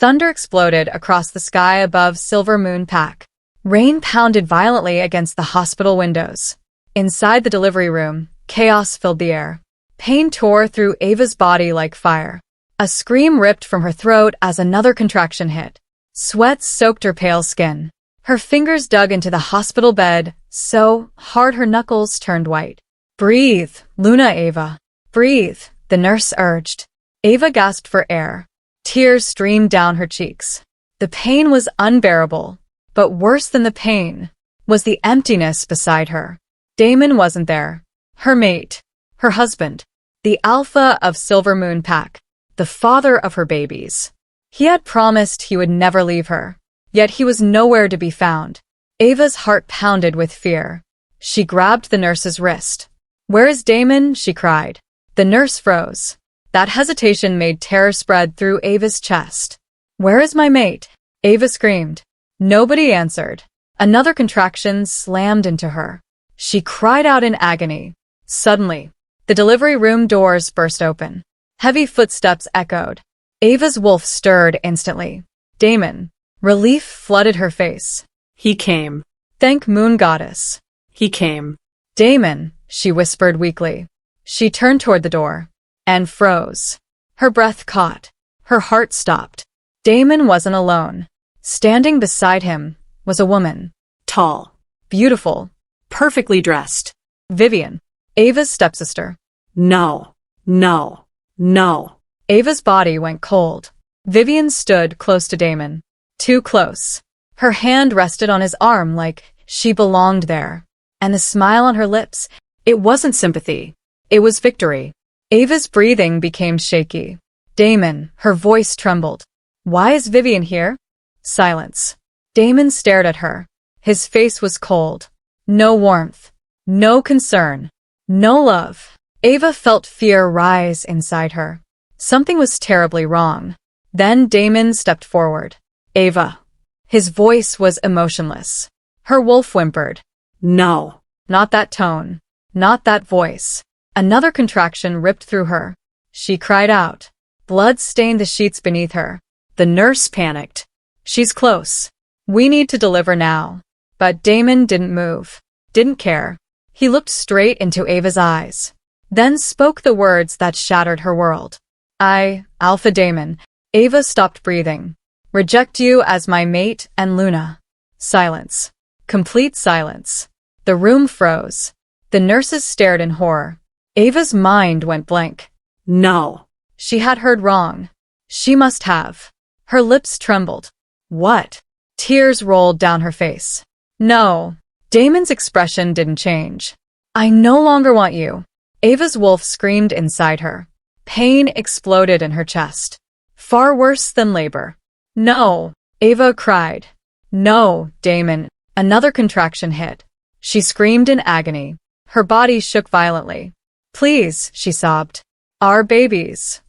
Thunder exploded across the sky above Silver Moon Pack. Rain pounded violently against the hospital windows. Inside the delivery room, chaos filled the air. Pain tore through Ava's body like fire. A scream ripped from her throat as another contraction hit. Sweat soaked her pale skin. Her fingers dug into the hospital bed so hard her knuckles turned white. "Breathe, Luna Ava. Breathe," the nurse urged. Ava gasped for air. Tears streamed down her cheeks. The pain was unbearable, but worse than the pain was the emptiness beside her. Damon wasn't there. Her mate, her husband, the Alpha of Silver Moon Pack, the father of her babies. He had promised he would never leave her, yet he was nowhere to be found. Ava's heart pounded with fear. She grabbed the nurse's wrist. "Where is Damon?" she cried. The nurse froze. That hesitation made terror spread through Ava's chest. "Where is my mate?" Ava screamed. Nobody answered. Another contraction slammed into her. She cried out in agony. Suddenly, the delivery room doors burst open. Heavy footsteps echoed. Ava's wolf stirred instantly. Damon. Relief flooded her face. "He came." "Thank Moon Goddess." "He came." "Damon," she whispered weakly. She turned toward the door and froze. Her breath caught. Her heart stopped. Damon wasn't alone. Standing beside him was a woman. Tall. Beautiful. Perfectly dressed. Vivian. Ava's stepsister. No. No. No. Ava's body went cold. Vivian stood close to Damon. Too close. Her hand rested on his arm like she belonged there. And the smile on her lips, it wasn't sympathy. It was victory. Ava's breathing became shaky. "Damon," her voice trembled. "Why is Vivian here?" Silence. Damon stared at her. His face was cold. No warmth. No concern. No love. Ava felt fear rise inside her. Something was terribly wrong. Then Damon stepped forward. "Ava." His voice was emotionless. Her wolf whimpered. "No." Not that tone. Not that voice. Another contraction ripped through her. She cried out. Blood stained the sheets beneath her. The nurse panicked. "She's close. We need to deliver now." But Damon didn't move. Didn't care. He looked straight into Ava's eyes. Then spoke the words that shattered her world. "I, Alpha Damon." Ava stopped breathing. "Reject you as my mate and Luna." Silence. Complete silence. The room froze. The nurses stared in horror. Ava's mind went blank. No. She had heard wrong. She must have. Her lips trembled. What? Tears rolled down her face. No. Damon's expression didn't change. "I no longer want you." Ava's wolf screamed inside her. Pain exploded in her chest. Far worse than labor. "No." Ava cried. "No, Damon." Another contraction hit. She screamed in agony. Her body shook violently. "Please," she sobbed. "Our babies."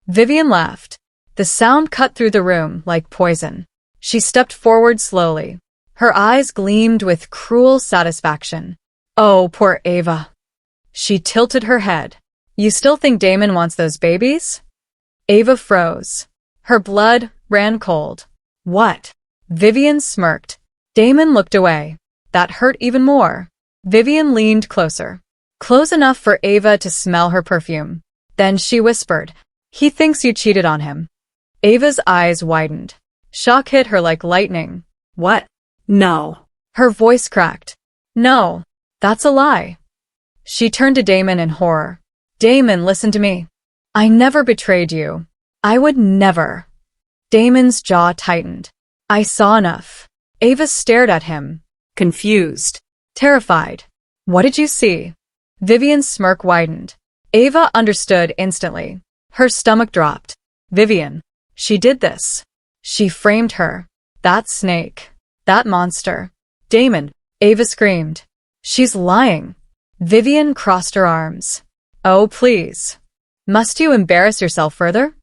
Vivian laughed. The sound cut through the room like poison. She stepped forward slowly. Her eyes gleamed with cruel satisfaction. "Oh, poor Ava." She tilted her head. "You still think Damon wants those babies?" Ava froze. Her blood ran cold. "What?" Vivian smirked. Damon looked away. That hurt even more. Vivian leaned closer. Close enough for Ava to smell her perfume. Then she whispered, "He thinks you cheated on him." Ava's eyes widened. Shock hit her like lightning. "What?" "No." Her voice cracked. "No, that's a lie." She turned to Damon in horror. "Damon, listen to me. I never betrayed you. I would never." Damon's jaw tightened. "I saw enough." Ava stared at him, confused, terrified. "What did you see?" Vivian's smirk widened. Ava understood instantly. Her stomach dropped. Vivian. She did this. She framed her. That snake. That monster. "Damon." Ava screamed. "She's lying." Vivian crossed her arms. "Oh, please. Must you embarrass yourself further?"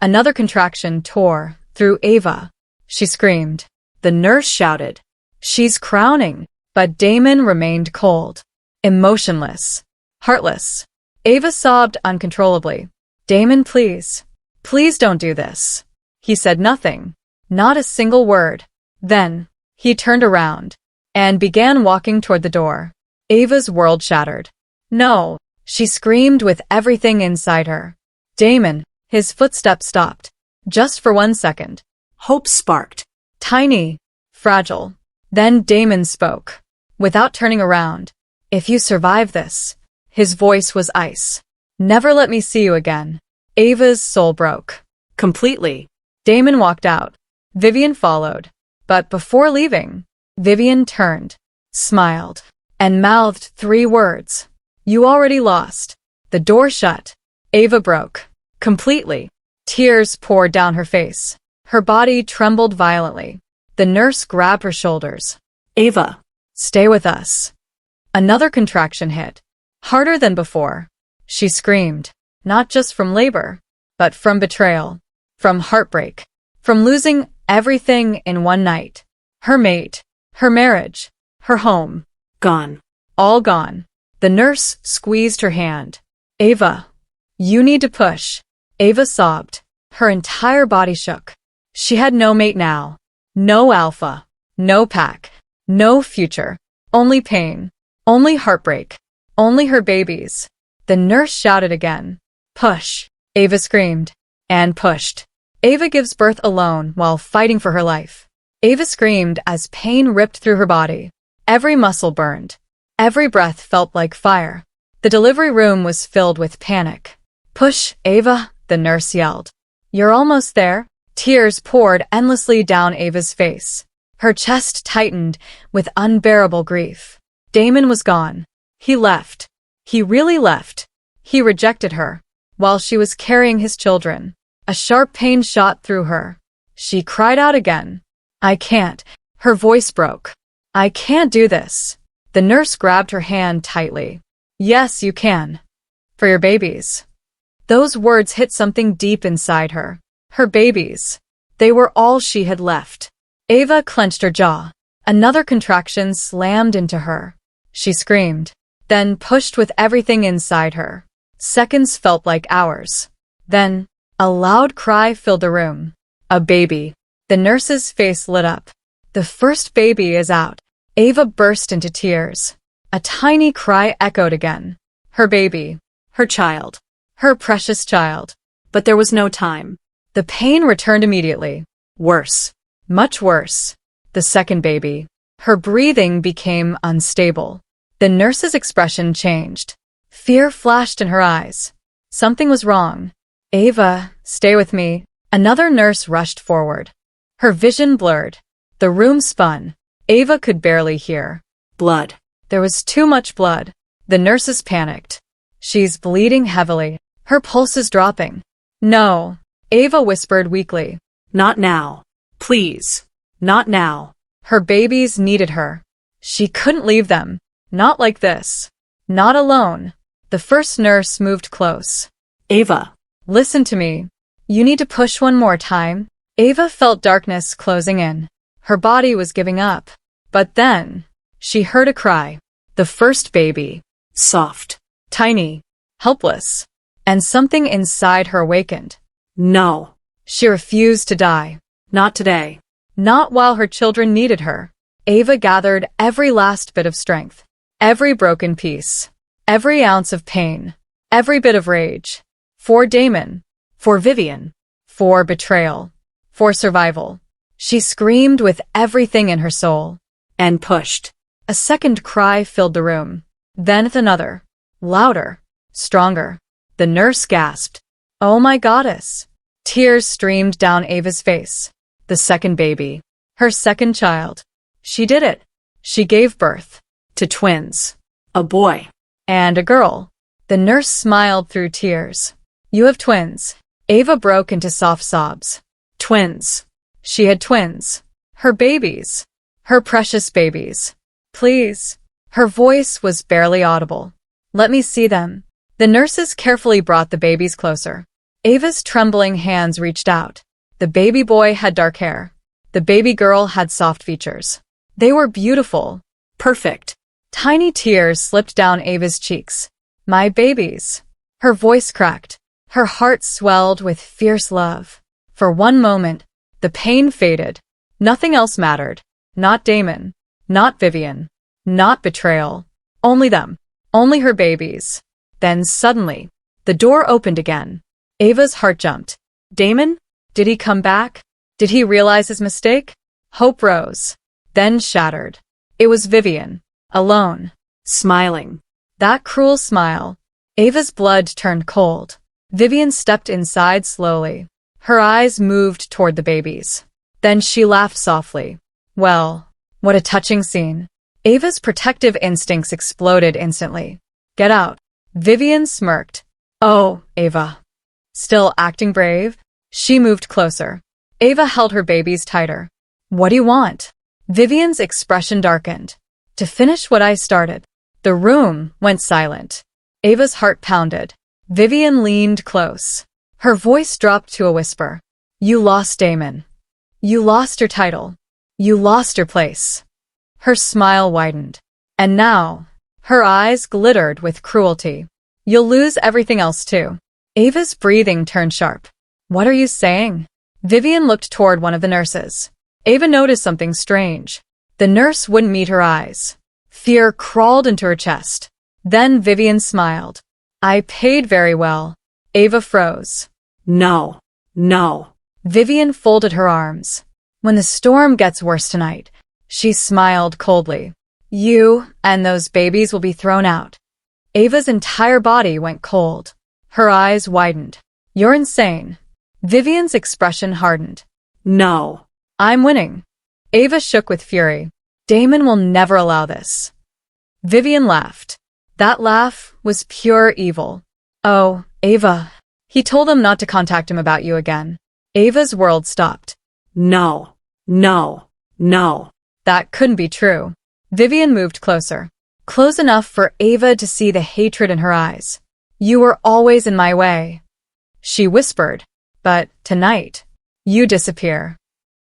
Another contraction tore through Ava. She screamed. The nurse shouted, "She's crowning." But Damon remained cold, emotionless, heartless. Ava sobbed uncontrollably. "Damon, please. Please don't do this." He said nothing. Not a single word. Then, he turned around and began walking toward the door. Ava's world shattered. No, she screamed with everything inside her. Damon, his footsteps stopped. Just for 1 second. Hope sparked. Tiny, fragile. Then Damon spoke. Without turning around. If you survive this. His voice was ice. Never let me see you again. Ava's soul broke. Completely. Damon walked out. Vivian followed. But before leaving, Vivian turned, smiled, and mouthed 3 words. You already lost. The door shut. Ava broke. Completely. Tears poured down her face. Her body trembled violently. The nurse grabbed her shoulders. Ava. Stay with us. Another contraction hit. Harder than before. She screamed. Not just from labor, but from betrayal. From heartbreak. From losing everything in one night. Her mate. Her marriage. Her home. Gone. All gone. The nurse squeezed her hand. Ava. You need to push. Ava sobbed. Her entire body shook. She had no mate now. No Alpha. No pack. No future. Only pain. Only heartbreak. Only her babies. The nurse shouted again. Push. Ava screamed. And pushed. Ava gives birth alone while fighting for her life. Ava screamed as pain ripped through her body. Every muscle burned. Every breath felt like fire. The delivery room was filled with panic. Push, Ava, the nurse yelled. You're almost there. Tears poured endlessly down Ava's face. Her chest tightened with unbearable grief. Damon was gone. He left. He really left. He rejected her. While she was carrying his children, a sharp pain shot through her. She cried out again. I can't. Her voice broke. I can't do this. The nurse grabbed her hand tightly. Yes, you can. For your babies. Those words hit something deep inside her. Her babies. They were all she had left. Ava clenched her jaw. Another contraction slammed into her. She screamed, then pushed with everything inside her. Seconds felt like hours. Then, a loud cry filled the room. A baby. The nurse's face lit up. The first baby is out. Ava burst into tears. A tiny cry echoed again. Her baby. Her child. Her precious child. But there was no time. The pain returned immediately. Worse. Much worse. The second baby. Her breathing became unstable. The nurse's expression changed. Fear flashed in her eyes. Something was wrong. Ava, stay with me. Another nurse rushed forward. Her vision blurred. The room spun. Ava could barely hear. Blood. There was too much blood. The nurses panicked. She's bleeding heavily. Her pulse is dropping. No. Ava whispered weakly. Not now. Please. Not now. Her babies needed her. She couldn't leave them. Not like this. Not alone. The first nurse moved close. Ava. Listen to me. You need to push one more time. Ava felt darkness closing in. Her body was giving up. But then, she heard a cry. The first baby. Soft. Tiny. Helpless. And something inside her awakened. No. She refused to die. Not today. Not while her children needed her. Ava gathered every last bit of strength. Every broken piece. Every ounce of pain. Every bit of rage. For Damon. For Vivian. For betrayal. For survival. She screamed with everything in her soul. And pushed. A second cry filled the room. Then another. Louder. Stronger. The nurse gasped. Oh my goddess. Tears streamed down Ava's face. The second baby. Her second child. She did it. She gave birth. To twins. A boy. And a girl. The nurse smiled through tears. You have twins. Ava broke into soft sobs. Twins. She had twins. Her babies. Her precious babies. Please. Her voice was barely audible. Let me see them. The nurses carefully brought the babies closer. Ava's trembling hands reached out. The baby boy had dark hair. The baby girl had soft features. They were beautiful. Perfect. Tiny tears slipped down Ava's cheeks. My babies. Her voice cracked. Her heart swelled with fierce love. For one moment, the pain faded. Nothing else mattered. Not Damon. Not Vivian. Not betrayal. Only them. Only her babies. Then suddenly, the door opened again. Ava's heart jumped. Damon? Did he come back? Did he realize his mistake? Hope rose. Then shattered. It was Vivian. Alone. Smiling. That cruel smile. Ava's blood turned cold. Vivian stepped inside slowly. Her eyes moved toward the babies. Then she laughed softly. Well, what a touching scene. Ava's protective instincts exploded instantly. Get out. Vivian smirked. Oh, Ava. Still acting brave? She moved closer. Ava held her babies tighter. What do you want? Vivian's expression darkened. To finish what I started. The room went silent. Ava's heart pounded. Vivian leaned close. Her voice dropped to a whisper. You lost Damon. You lost your title. You lost your place. Her smile widened. And now, her eyes glittered with cruelty. You'll lose everything else too. Ava's breathing turned sharp. What are you saying? Vivian looked toward one of the nurses. Ava noticed something strange. The nurse wouldn't meet her eyes. Fear crawled into her chest. Then Vivian smiled. I paid very well. Ava froze. No. No. Vivian folded her arms. When the storm gets worse tonight, she smiled coldly. You and those babies will be thrown out. Ava's entire body went cold. Her eyes widened. You're insane. Vivian's expression hardened. No. I'm winning. Ava shook with fury. Damon will never allow this. Vivian laughed. That laugh was pure evil. Oh, Ava. He told them not to contact him about you again. Ava's world stopped. No. No. No. That couldn't be true. Vivian moved closer. Close enough for Ava to see the hatred in her eyes. You were always in my way. She whispered. But tonight, you disappear.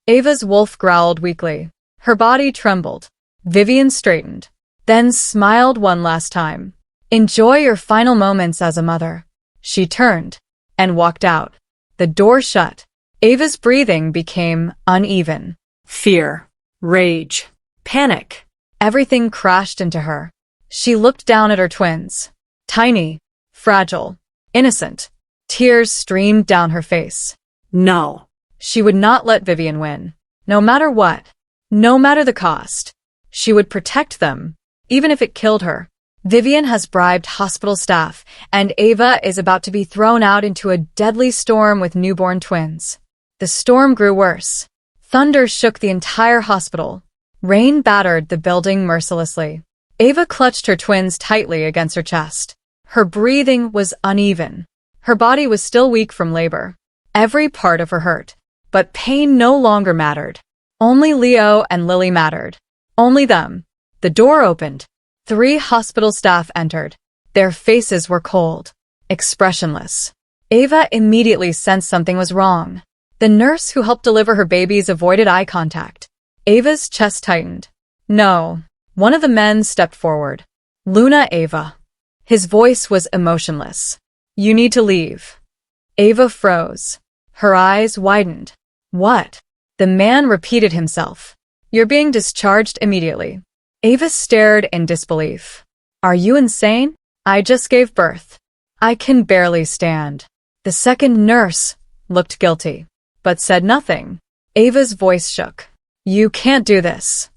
Ava's wolf growled weakly. Her body trembled. Vivian straightened, then smiled one last time. Enjoy your final moments as a mother. She turned and walked out. The door shut. Ava's breathing became uneven. Fear. Rage. Panic. Everything crashed into her. She looked down at her twins. Tiny, fragile, innocent. Tears streamed down her face. No. She would not let Vivian win. No matter what. No matter the cost. She would protect them, even if it killed her. Vivian has bribed hospital staff, and Ava is about to be thrown out into a deadly storm with newborn twins. The storm grew worse. Thunder shook the entire hospital. Rain battered the building mercilessly. Ava clutched her twins tightly against her chest. Her breathing was uneven. Her body was still weak from labor. Every part of her hurt. But pain no longer mattered. Only Leo and Lily mattered. Only them. The door opened. 3 hospital staff entered. Their faces were cold, expressionless. Ava immediately sensed something was wrong. The nurse who helped deliver her babies avoided eye contact. Ava's chest tightened. No. One of the men stepped forward. Luna Ava. His voice was emotionless. You need to leave. Ava froze. Her eyes widened. What? The man repeated himself. You're being discharged immediately. Ava stared in disbelief. Are you insane? I just gave birth. I can barely stand. The second nurse looked guilty, but said nothing. Ava's voice shook. You can't do this.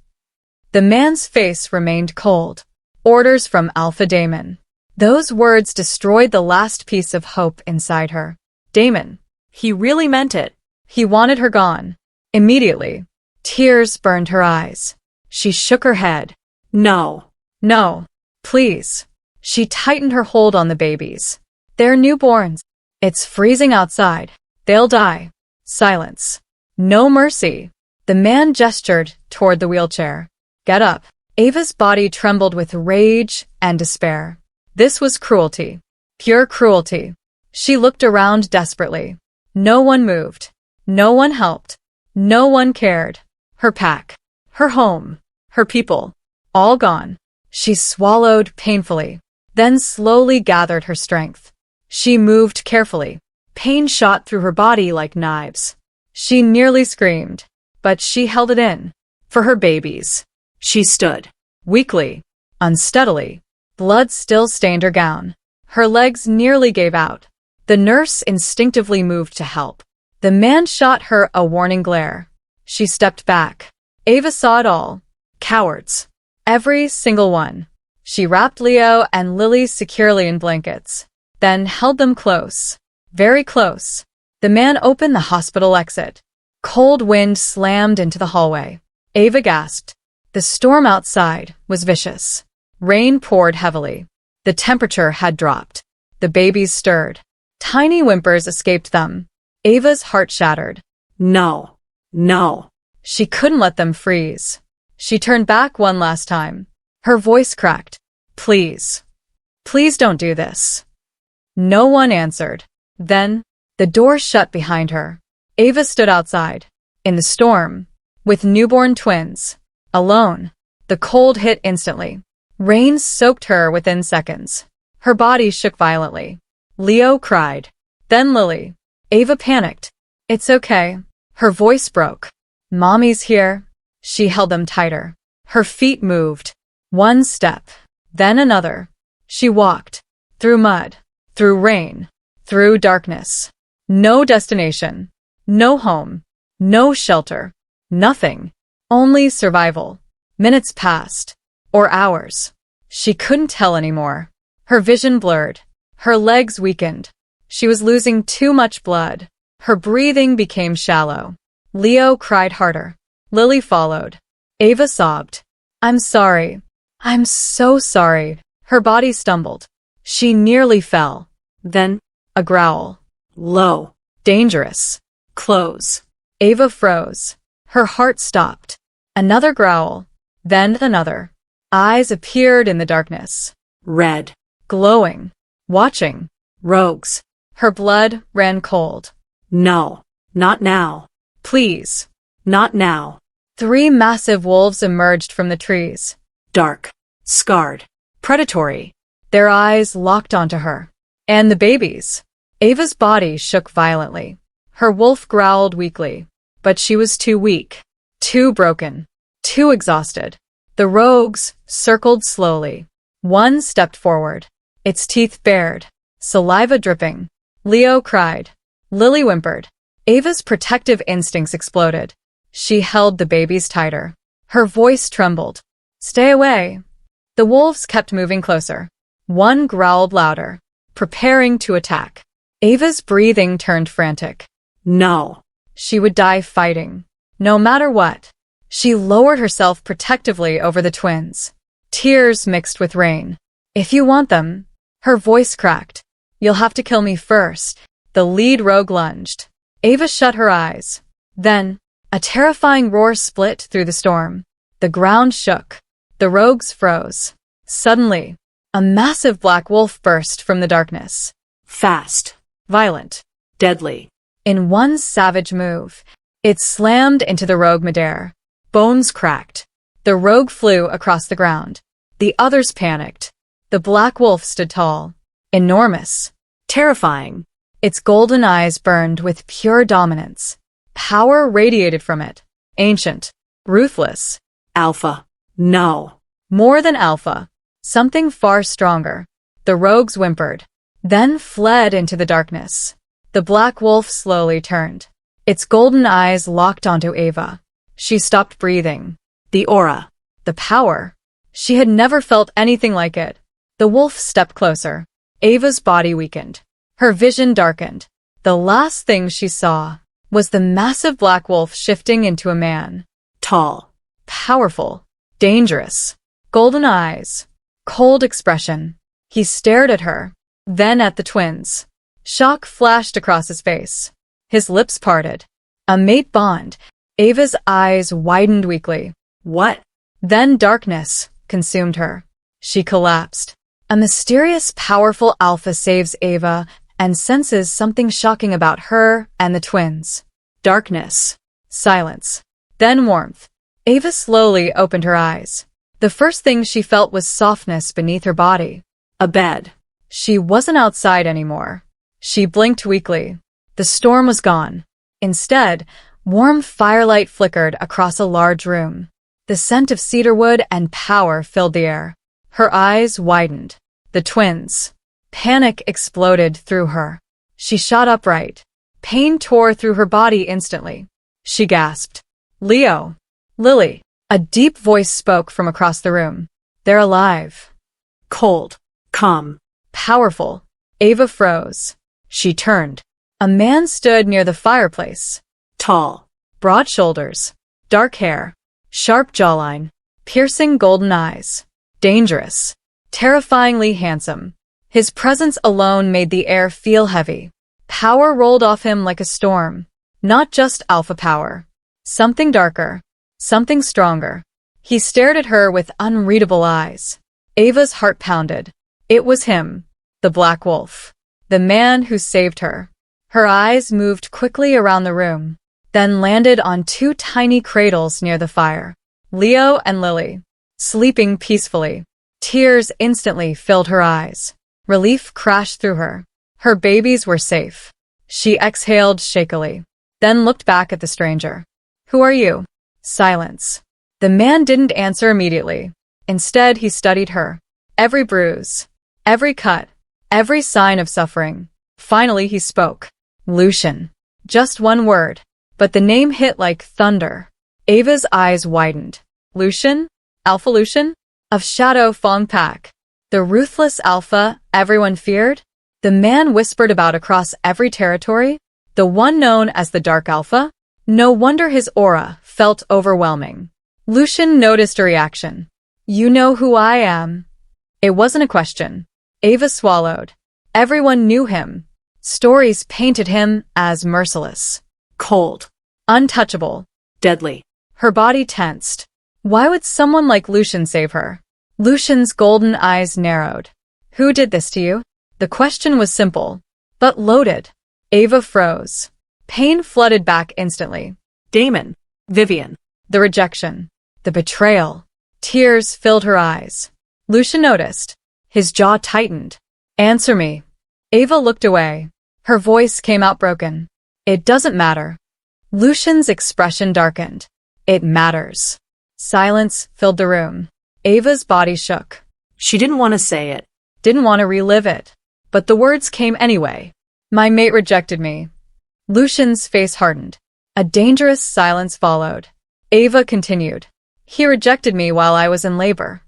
The man's face remained cold. Orders from Alpha Damon. Those words destroyed the last piece of hope inside her. Damon. He really meant it. He wanted her gone. Immediately. Tears burned her eyes. She shook her head. No. No. Please. She tightened her hold on the babies. They're newborns. It's freezing outside. They'll die. Silence. No mercy. The man gestured toward the wheelchair. Get up. Ava's body trembled with rage and despair. This was cruelty. Pure cruelty. She looked around desperately. No one moved. No one helped. No one cared. Her pack. Her home. Her people. All gone. She swallowed painfully, then slowly gathered her strength. She moved carefully. Pain shot through her body like knives. She nearly screamed, but she held it in. For her babies. She stood. Weakly, unsteadily. Blood still stained her gown. Her legs nearly gave out. The nurse instinctively moved to help. The man shot her a warning glare. She stepped back. Ava saw it all. Cowards. Every single one. She wrapped Leo and Lily securely in blankets, then held them close. Very close. The man opened the hospital exit. Cold wind slammed into the hallway. Ava gasped. The storm outside was vicious. Rain poured heavily. The temperature had dropped. The babies stirred. Tiny whimpers escaped them. Ava's heart shattered. No. No. She couldn't let them freeze. She turned back one last time. Her voice cracked. Please. Please don't do this. No one answered. Then, the door shut behind her. Ava stood outside. In the storm. With newborn twins. Alone. The cold hit instantly. Rain soaked her within seconds. Her body shook violently. Leo cried. Then Lily. Ava panicked. It's okay. Her voice broke. Mommy's here. She held them tighter. Her feet moved. One step. Then another. She walked. Through mud. Through rain. Through darkness. No destination. No home. No shelter. Nothing. Only survival. Minutes passed. Or hours. She couldn't tell anymore. Her vision blurred. Her legs weakened. She was losing too much blood. Her breathing became shallow. Leo cried harder. Lily followed. Ava sobbed. I'm sorry. I'm so sorry. Her body stumbled. She nearly fell. Then, a growl. Low. Dangerous. Close. Ava froze. Her heart stopped. Another growl. Then another. Eyes appeared in the darkness. Red. Glowing. Watching. Rogues. Her blood ran cold. No. Not now. Please. Not now. 3 massive wolves emerged from the trees. Dark. Scarred. Predatory. Their eyes locked onto her. And the babies. Ava's body shook violently. Her wolf growled weakly. But she was too weak. Too broken. Too exhausted. The rogues circled slowly. One stepped forward. Its teeth bared. Saliva dripping. Leo cried. Lily whimpered. Ava's protective instincts exploded. She held the babies tighter. Her voice trembled. Stay away. The wolves kept moving closer. One growled louder, preparing to attack. Ava's breathing turned frantic. No. She would die fighting. No matter what. She lowered herself protectively over the twins. Tears mixed with rain. If you want them. Her voice cracked. You'll have to kill me first. The lead rogue lunged. Ava shut her eyes. Then, a terrifying roar split through the storm. The ground shook. The rogues froze. Suddenly, a massive black wolf burst from the darkness. Fast. Violent. Deadly. In one savage move, it slammed into the rogue midair. Bones cracked. The rogue flew across the ground. The others panicked. The black wolf stood tall. Enormous. Terrifying. Its golden eyes burned with pure dominance. Power radiated from it. Ancient. Ruthless. Alpha. No. More than Alpha. Something far stronger. The rogues whimpered. Then fled into the darkness. The black wolf slowly turned. Its golden eyes locked onto Ava. She stopped breathing. The aura. The power. She had never felt anything like it. The wolf stepped closer. Ava's body weakened. Her vision darkened. The last thing she saw was the massive black wolf shifting into a man. Tall. Powerful. Dangerous. Golden eyes. Cold expression. He stared at her, then at the twins. Shock flashed across his face. His lips parted. A mate bond. Ava's eyes widened weakly. What? Then darkness consumed her. She collapsed. A mysterious, powerful alpha saves Ava and senses something shocking about her and the twins. Darkness. Silence. Then warmth. Ava slowly opened her eyes. The first thing she felt was softness beneath her body. A bed. She wasn't outside anymore. She blinked weakly. The storm was gone. Instead, Warm firelight flickered across a large room. The scent of cedarwood and power filled the air. Her eyes widened. The twins. Panic exploded through her. She shot upright. Pain tore through her body instantly. She gasped. Leo. Lily. A deep voice spoke from across the room. They're alive. Cold. Calm. Powerful. Ava froze. She turned. A man stood near the fireplace. Tall. Broad shoulders. Dark hair. Sharp jawline. Piercing golden eyes. Dangerous. Terrifyingly handsome. His presence alone made the air feel heavy. Power rolled off him like a storm. Not just alpha power. Something darker. Something stronger. He stared at her with unreadable eyes. Ava's heart pounded. It was him. The Black Wolf. The man who saved her. Her eyes moved quickly around the room, then landed on two tiny cradles near the fire. Leo and Lily. Sleeping peacefully. Tears instantly filled her eyes. Relief crashed through her. Her babies were safe. She exhaled shakily, then looked back at the stranger. Who are you? Silence. The man didn't answer immediately. Instead, he studied her. Every bruise. Every cut. Every sign of suffering. Finally, he spoke. Lucian. Just one word. But the name hit like thunder. Ava's eyes widened. Lucian? Alpha Lucian? Of Shadow Fong Pack. The ruthless Alpha everyone feared? The man whispered about across every territory? The one known as the Dark Alpha? No wonder his aura felt overwhelming. Lucian noticed a reaction. You know who I am. It wasn't a question. Ava swallowed. Everyone knew him. Stories painted him as merciless. Cold. Untouchable. Deadly. Her body tensed. Why would someone like Lucian save her? Lucian's golden eyes narrowed. Who did this to you? The question was simple, but loaded. Ava froze. Pain flooded back instantly. Damon. Vivian. The rejection. The betrayal. Tears filled her eyes. Lucian noticed. His jaw tightened. Answer me. Ava looked away. Her voice came out broken. It doesn't matter. Lucian's expression darkened. It matters. Silence filled the room. Ava's body shook. She didn't want to say it. Didn't want to relive it. But the words came anyway. My mate rejected me. Lucian's face hardened. A dangerous silence followed. Ava continued. He rejected me while I was in labor.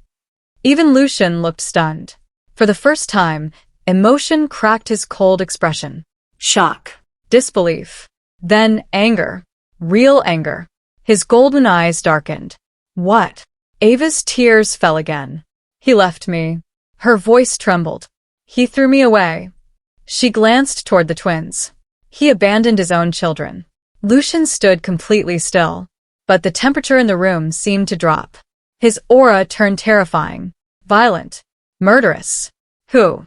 Even Lucian looked stunned. For the first time, emotion cracked his cold expression. Shock. Disbelief. Then anger. Real anger. His golden eyes darkened. What? Ava's tears fell again. He left me. Her voice trembled. He threw me away. She glanced toward the twins. He abandoned his own children. Lucian stood completely still, but the temperature in the room seemed to drop. His aura turned terrifying, violent, murderous. Who?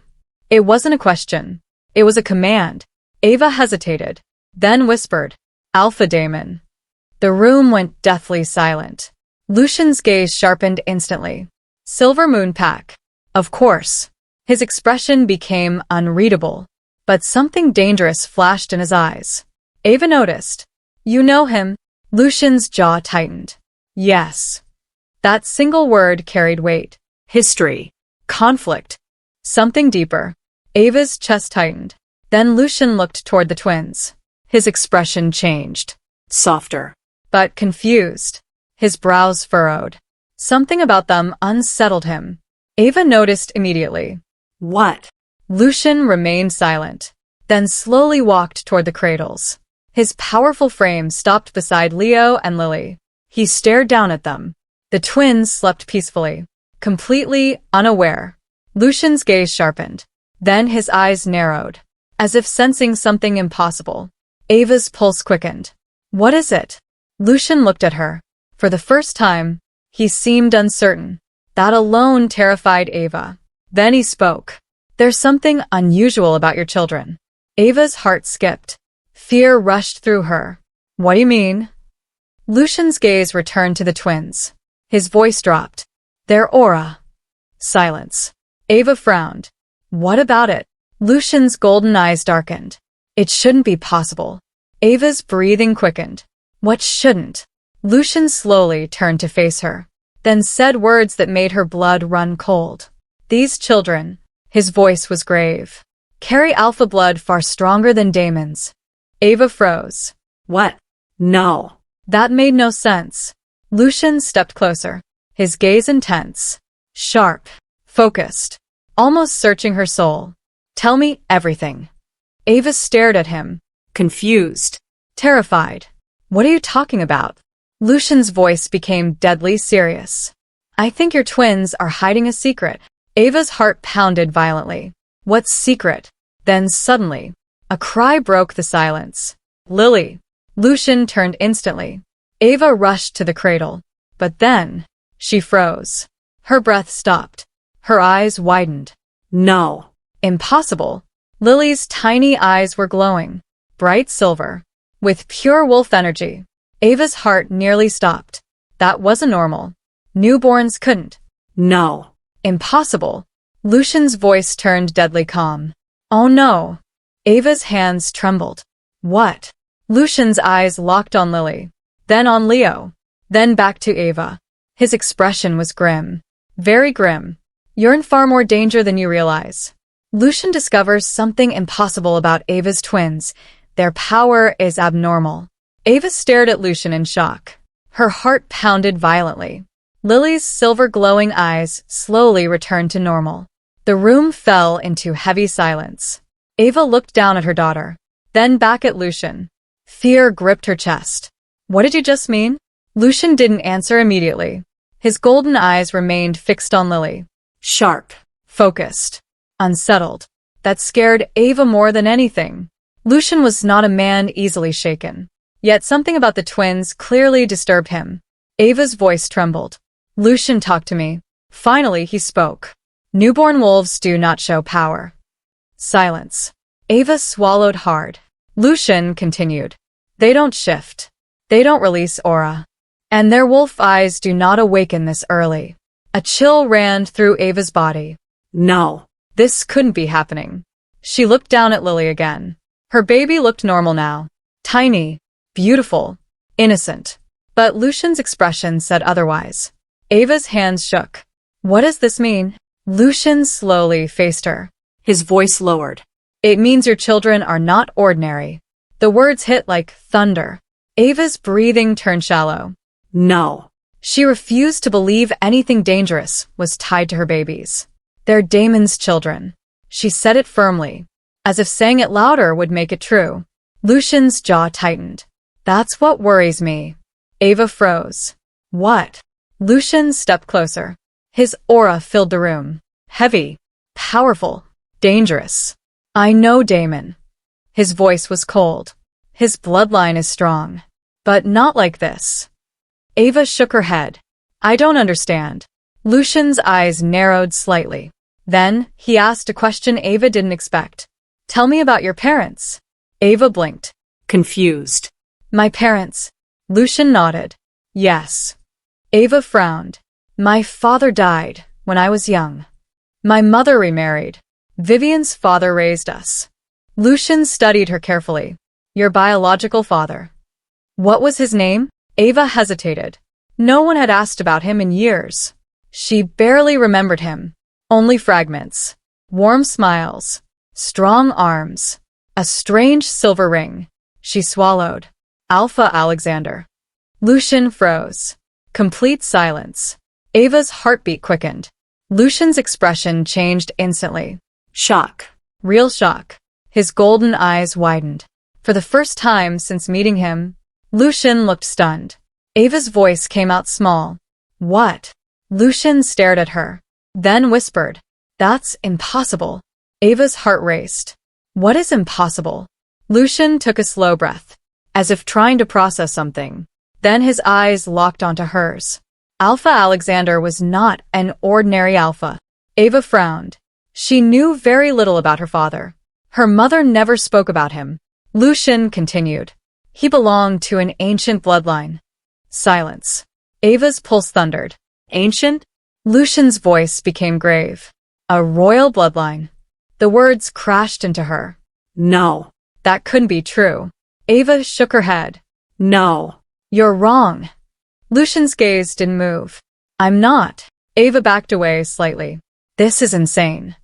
It wasn't a question. It was a command. Ava hesitated, then whispered, Alpha Damon. The room went deathly silent. Lucian's gaze sharpened instantly. Silver Moon Pack. Of course. His expression became unreadable, but something dangerous flashed in his eyes. Ava noticed. You know him. Lucian's jaw tightened. Yes. That single word carried weight. History. Conflict. Something deeper. Ava's chest tightened. Then Lucian looked toward the twins. His expression changed. Softer. But confused. His brows furrowed. Something about them unsettled him. Ava noticed immediately. What? Lucian remained silent, then slowly walked toward the cradles. His powerful frame stopped beside Leo and Lily. He stared down at them. The twins slept peacefully, completely unaware. Lucian's gaze sharpened. Then his eyes narrowed, as if sensing something impossible. Ava's pulse quickened. What is it? Lucian looked at her. For the first time, he seemed uncertain. That alone terrified Ava. Then he spoke. There's something unusual about your children. Ava's heart skipped. Fear rushed through her. What do you mean? Lucian's gaze returned to the twins. His voice dropped. Their aura. Silence. Ava frowned. What about it? Lucian's golden eyes darkened. It shouldn't be possible. Ava's breathing quickened. What shouldn't? Lucian slowly turned to face her, then said words that made her blood run cold. These children, his voice was grave, carry alpha blood far stronger than Damon's. Ava froze. What? No. That made no sense. Lucian stepped closer, his gaze intense, sharp, focused, almost searching her soul. Tell me everything. Ava stared at him, Confused. terrified. What are you talking about? Lucian's voice became deadly serious. I think your twins are hiding a secret. Ava's heart pounded violently. What secret? Then suddenly, a cry broke the silence. Lily! Lucian turned instantly. Ava rushed to the cradle. But then, she froze. Her breath stopped. Her eyes widened. No. Impossible. Lily's tiny eyes were glowing, bright silver, with pure wolf energy. Ava's heart nearly stopped. That wasn't normal. Newborns couldn't. No. Impossible. Lucian's voice turned deadly calm. Oh no. Ava's hands trembled. What? Lucian's eyes locked on Lily, then on Leo, then back to Ava. His expression was grim. Very grim. You're in far more danger than you realize. Lucian discovers something impossible about Ava's twins. Their power is abnormal. Ava stared at Lucian in shock. Her heart pounded violently. Lily's silver glowing eyes slowly returned to normal. The room fell into heavy silence. Ava looked down at her daughter, then back at Lucian. Fear gripped her chest. What did you just mean? Lucian didn't answer immediately. His golden eyes remained fixed on Lily. Sharp. Focused. Unsettled. That scared Ava more than anything. Lucian was not a man easily shaken. Yet something about the twins clearly disturbed him. Ava's voice trembled. Lucian talked to me. Finally, he spoke. Newborn wolves do not show power. Silence. Ava swallowed hard. Lucian continued. They don't shift. They don't release aura. And their wolf eyes do not awaken this early. A chill ran through Ava's body. No. This couldn't be happening. She looked down at Lily again. Her baby looked normal now. Tiny, beautiful, innocent. But Lucian's expression said otherwise. Ava's hands shook. What does this mean? Lucian slowly faced her. His voice lowered. It means your children are not ordinary. The words hit like thunder. Ava's breathing turned shallow. No. She refused to believe anything dangerous was tied to her babies. They're Damon's children. She said it firmly, as if saying it louder would make it true. Lucian's jaw tightened. That's what worries me. Ava froze. What? Lucian stepped closer. His aura filled the room. Heavy, powerful, dangerous. I know Damon. His voice was cold. His bloodline is strong. But not like this. Ava shook her head. I don't understand. Lucian's eyes narrowed slightly. Then, he asked a question Ava didn't expect. Tell me about your parents. Ava blinked. Confused. My parents. Lucian nodded. Yes. Ava frowned. My father died when I was young. My mother remarried. Vivian's father raised us. Lucian studied her carefully. Your biological father. What was his name? Ava hesitated. No one had asked about him in years. She barely remembered him. Only fragments. Warm smiles. Strong arms. A strange silver ring. She swallowed. Alpha Alexander. Lucian froze. Complete silence. Ava's heartbeat quickened. Lucian's expression changed instantly. Shock. Real shock. His golden eyes widened. For the first time since meeting him, Lucian looked stunned. Ava's voice came out small. What? Lucian stared at her, then whispered. That's impossible. Ava's heart raced. What is impossible? Lucian took a slow breath, as if trying to process something. Then his eyes locked onto hers. Alpha Alexander was not an ordinary alpha. Ava frowned. She knew very little about her father. Her mother never spoke about him. Lucian continued. He belonged to an ancient bloodline. Silence. Ava's pulse thundered. Ancient? Lucian's voice became grave. A royal bloodline. The words crashed into her. No. That couldn't be true. Ava shook her head. No. You're wrong. Lucian's gaze didn't move. I'm not. Ava backed away slightly. This is insane.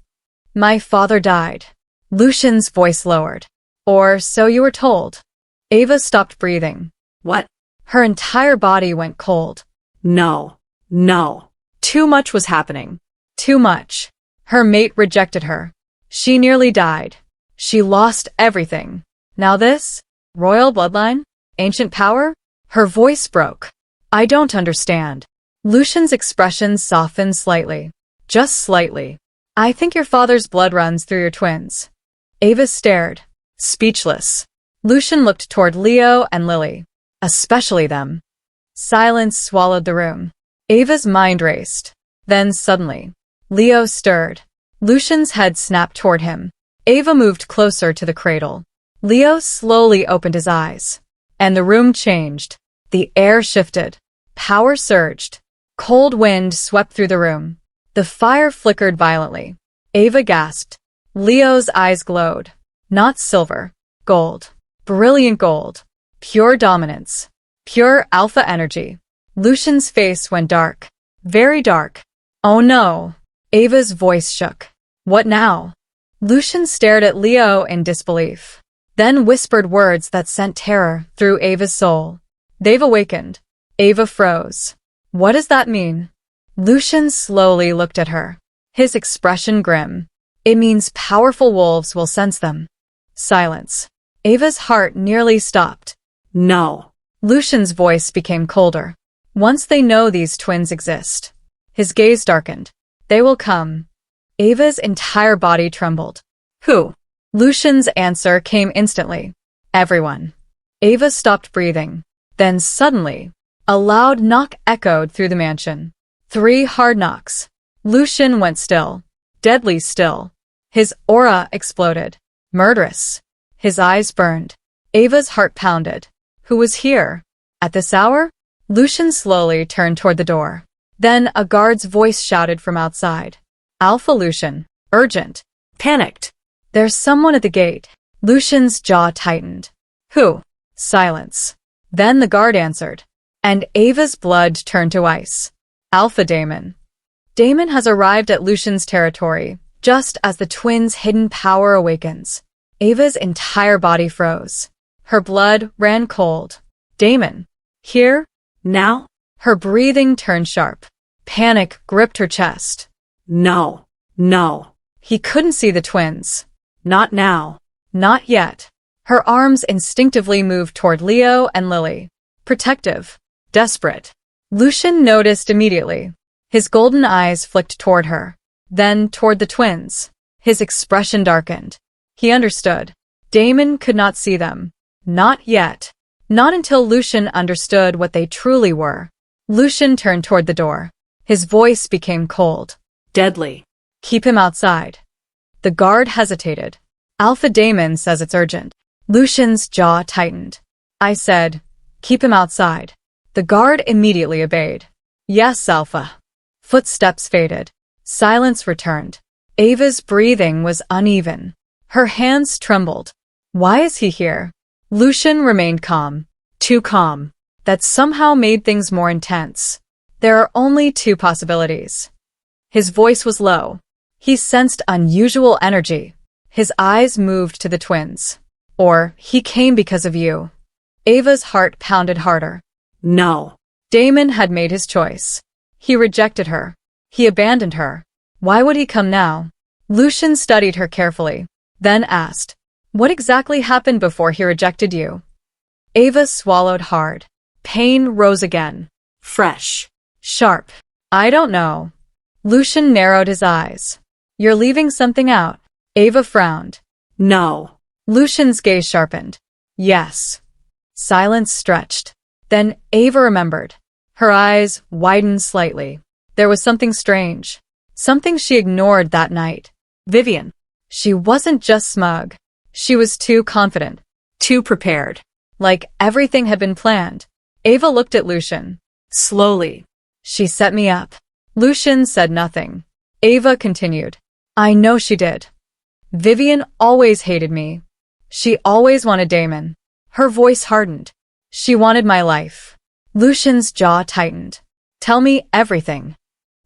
My father died. Lucian's voice lowered. Or so you were told. Ava stopped breathing. What? Her entire body went cold. No. No. Too much was happening. Too much. Her mate rejected her. She nearly died. She lost everything. Now this? Royal bloodline? Ancient power? Her voice broke. I don't understand. Lucian's expression softened slightly. Just slightly. I think your father's blood runs through your twins. Ava stared, speechless. Lucian looked toward Leo and Lily. Especially them. Silence swallowed the room. Ava's mind raced. Then suddenly, Leo stirred. Lucian's head snapped toward him. Ava moved closer to the cradle. Leo slowly opened his eyes. And the room changed. The air shifted. Power surged. Cold wind swept through the room. The fire flickered violently. Ava gasped. Leo's eyes glowed. Not silver. Gold. Brilliant gold. Pure dominance. Pure alpha energy. Lucian's face went dark. Very dark. Oh no. Ava's voice shook. What now? Lucian stared at Leo in disbelief. Then whispered words that sent terror through Ava's soul. They've awakened. Ava froze. What does that mean? Lucian slowly looked at her. His expression grim. It means powerful wolves will sense them. Silence. Ava's heart nearly stopped. No. Lucian's voice became colder. Once they know these twins exist. His gaze darkened. They will come. Ava's entire body trembled. Who? Lucian's answer came instantly. Everyone. Ava stopped breathing. Then suddenly, a loud knock echoed through the mansion. 3 hard knocks. Lucian went still. Deadly still. His aura exploded. Murderous. His eyes burned. Ava's heart pounded. Who was here? At this hour? Lucian slowly turned toward the door. Then a guard's voice shouted from outside. Alpha Lucian. Urgent. Panicked. There's someone at the gate. Lucian's jaw tightened. Who? Silence. Then the guard answered. And Ava's blood turned to ice. Alpha Damon. Damon has arrived at Lucian's territory, just as the twins' hidden power awakens. Ava's entire body froze. Her blood ran cold. Damon. Here? Now? Her breathing turned sharp. Panic gripped her chest. No. No. He couldn't see the twins. Not now. Not yet. Her arms instinctively moved toward Leo and Lily. Protective. Desperate. Lucian noticed immediately. His golden eyes flicked toward her. Then toward the twins. His expression darkened. He understood. Damon could not see them. Not yet. Not until Lucian understood what they truly were. Lucian turned toward the door. His voice became cold. Deadly. Keep him outside. The guard hesitated. Alpha Damon says it's urgent. Lucian's jaw tightened. I said, keep him outside. The guard immediately obeyed. Yes, Alpha. Footsteps faded. Silence returned. Ava's breathing was uneven. Her hands trembled. Why is he here? Lucian remained calm. Too calm. That somehow made things more intense. There are only 2 possibilities. His voice was low. He sensed unusual energy. His eyes moved to the twins. Or, he came because of you. Ava's heart pounded harder. No. Damon had made his choice. He rejected her. He abandoned her. Why would he come now? Lucian studied her carefully, then asked, what exactly happened before he rejected you? Ava swallowed hard. Pain rose again. Fresh. Sharp. I don't know. Lucian narrowed his eyes. You're leaving something out. Ava frowned. No. Lucian's gaze sharpened. Yes. Silence stretched. Then Ava remembered. Her eyes widened slightly. There was something strange. Something she ignored that night. Vivian. She wasn't just smug. She was too confident. Too prepared. Like everything had been planned. Ava looked at Lucian. Slowly. She set me up. Lucian said nothing. Ava continued. I know she did. Vivian always hated me. She always wanted Damon. Her voice hardened. She wanted my life. Lucian's jaw tightened. Tell me everything.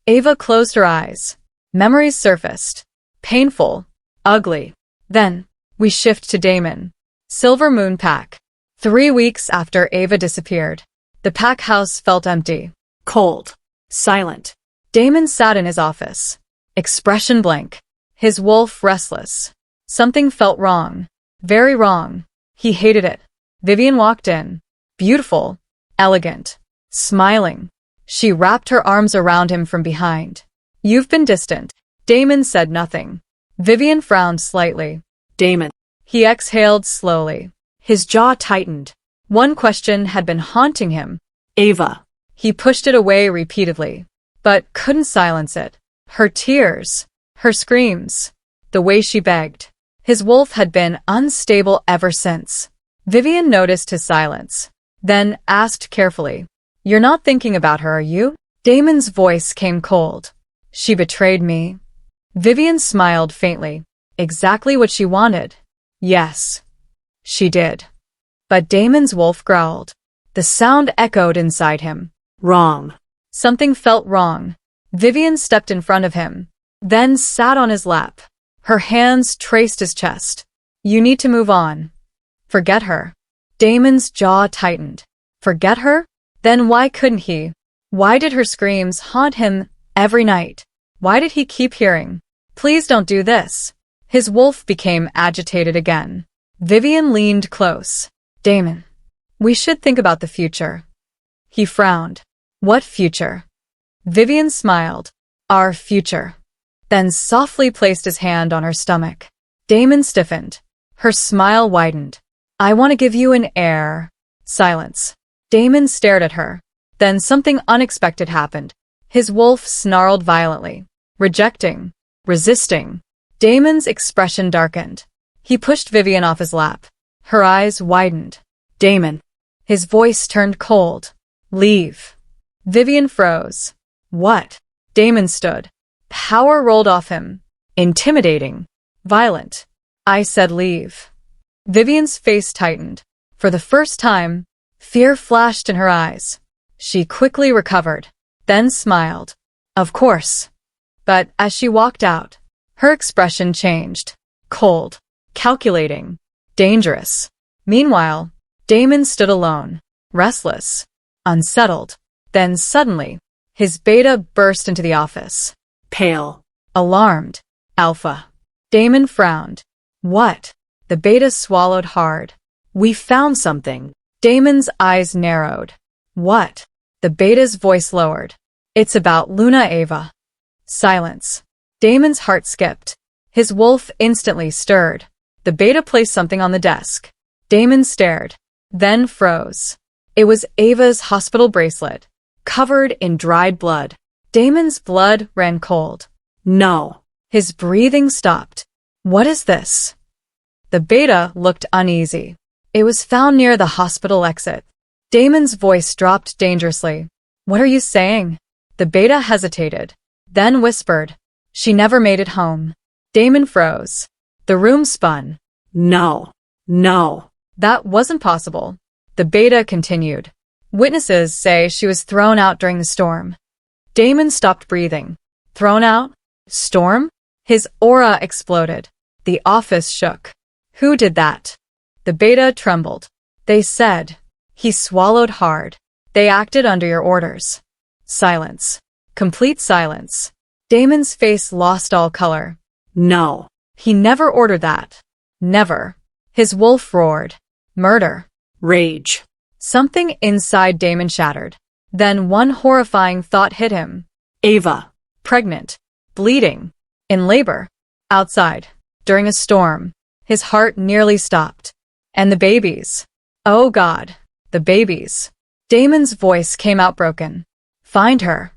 Ava closed her eyes. Memories surfaced. Painful. Ugly. Then, we shift to Damon. Silver Moon Pack. 3 weeks after Ava disappeared, the pack house felt empty. Cold. Silent. Damon sat in his office. Expression blank. His wolf restless. Something felt wrong. Very wrong. He hated it. Vivian walked in. Beautiful. Elegant. Smiling. She wrapped her arms around him from behind. You've been distant. Damon said nothing. Vivian frowned slightly. Damon. He exhaled slowly. His jaw tightened. One question had been haunting him. Ava. He pushed it away repeatedly, but couldn't silence it. Her tears. Her screams. The way she begged. His wolf had been unstable ever since. Vivian noticed his silence, then asked carefully, You're not thinking about her, are you? Damon's voice came cold. She betrayed me. Vivian smiled faintly. Exactly what she wanted. Yes, she did. But Damon's wolf growled. The sound echoed inside him. Wrong. Something felt wrong. Vivian stepped in front of him, then sat on his lap. Her hands traced his chest. You need to move on. Forget her. Damon's jaw tightened. Forget her? Then why couldn't he? Why did her screams haunt him every night? Why did he keep hearing, Please don't do this? His wolf became agitated again. Vivian leaned close. Damon, we should think about the future. He frowned. What future? Vivian smiled. Our future. Then softly placed his hand on her stomach. Damon stiffened. Her smile widened. I want to give you an heir. Silence. Damon stared at her. Then something unexpected happened. His wolf snarled violently. Rejecting. Resisting. Damon's expression darkened. He pushed Vivian off his lap. Her eyes widened. Damon. His voice turned cold. Leave. Vivian froze. What? Damon stood. Power rolled off him. Intimidating. Violent. I said leave. Vivian's face tightened. For the first time, fear flashed in her eyes. She quickly recovered, then smiled. Of course. But as she walked out, her expression changed. Cold. Calculating. Dangerous. Meanwhile, Damon stood alone, restless, unsettled. Then suddenly, his beta burst into the office. Pale. Alarmed. Alpha. Damon frowned. What? The beta swallowed hard. We found something. Damon's eyes narrowed. What? The beta's voice lowered. It's about Luna Ava. Silence. Damon's heart skipped. His wolf instantly stirred. The beta placed something on the desk. Damon stared, then froze. It was Ava's hospital bracelet, covered in dried blood. Damon's blood ran cold. No. His breathing stopped. What is this? The beta looked uneasy. It was found near the hospital exit. Damon's voice dropped dangerously. What are you saying? The beta hesitated, then whispered. She never made it home. Damon froze. The room spun. No. No. That wasn't possible. The beta continued. Witnesses say she was thrown out during the storm. Damon stopped breathing. Thrown out? Storm? His aura exploded. The office shook. Who did that? The beta trembled. They said. He swallowed hard. They acted under your orders. Silence. Complete silence. Damon's face lost all color. No. He never ordered that. Never. His wolf roared. Murder. Rage. Something inside Damon shattered. Then one horrifying thought hit him. Ava. Pregnant. Bleeding. In labor. Outside. During a storm. His heart nearly stopped. And the babies. Oh God. The babies. Damon's voice came out broken. Find her.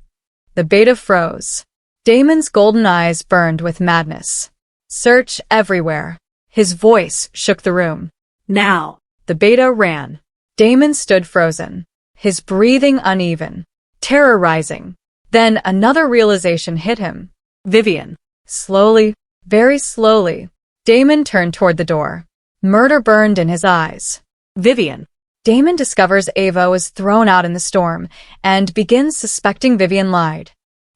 The beta froze. Damon's golden eyes burned with madness. Search everywhere. His voice shook the room. Now. The beta ran. Damon stood frozen. His breathing uneven. Terror rising. Then another realization hit him. Vivian. Slowly, very slowly, Damon turned toward the door. Murder burned in his eyes. Vivian. Damon discovers Ava was thrown out in the storm and begins suspecting Vivian lied.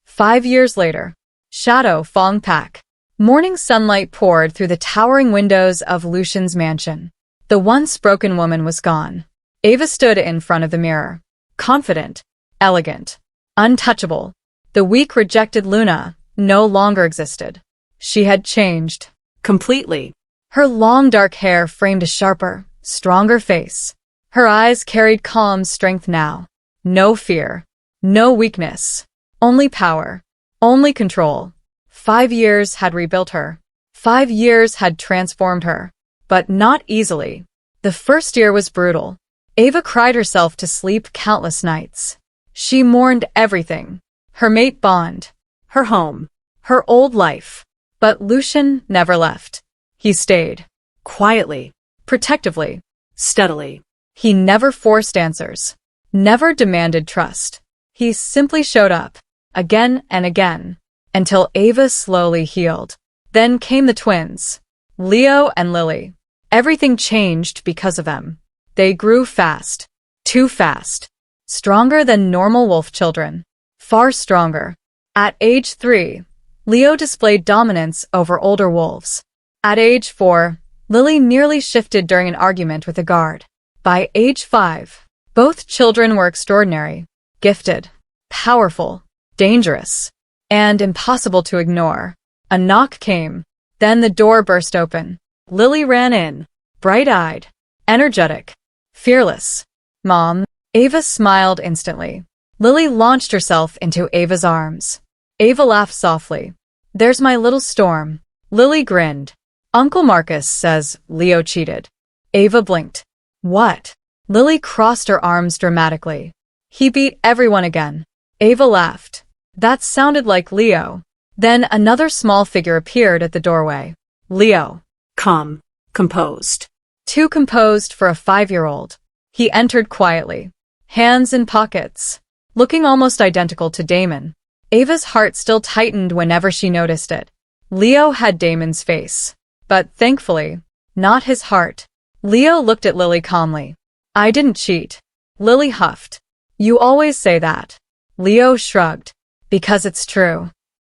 5 years later, Shadow Fong Pak. Morning sunlight poured through the towering windows of Lucian's mansion. The once broken woman was gone. Ava stood in front of the mirror. Confident, elegant, untouchable. The weak, rejected Luna no longer existed. She had changed. Completely. Her long dark hair framed a sharper, stronger face. Her eyes carried calm strength now. No fear. No weakness. Only power. Only control. 5 years had rebuilt her. 5 years had transformed her. But not easily. The first year was brutal. Ava cried herself to sleep countless nights. She mourned everything. Her mate Bond. Her home. Her old life. But Lucian never left. He stayed. Quietly. Protectively. Steadily. He never forced answers. Never demanded trust. He simply showed up. Again and again. Until Ava slowly healed. Then came the twins. Leo and Lily. Everything changed because of them. They grew fast. Too fast. Stronger than normal wolf children. Far stronger. At age 3, Leo displayed dominance over older wolves. At age 4, Lily nearly shifted during an argument with a guard. By age 5, both children were extraordinary, gifted, powerful, dangerous, and impossible to ignore. A knock came. Then the door burst open. Lily ran in, bright-eyed, energetic, fearless. Mom. Ava smiled instantly. Lily launched herself into Ava's arms. Ava laughed softly. There's my little storm. Lily grinned. Uncle Marcus says Leo cheated. Ava blinked. What? Lily crossed her arms dramatically. He beat everyone again. Ava laughed. That sounded like Leo. Then another small figure appeared at the doorway. Leo. Calm. Composed. Too composed for a 5-year-old. He entered quietly. Hands in pockets. Looking almost identical to Damon. Ava's heart still tightened whenever she noticed it. Leo had Damon's face. But thankfully, not his heart. Leo looked at Lily calmly. I didn't cheat. Lily huffed. You always say that. Leo shrugged. Because it's true.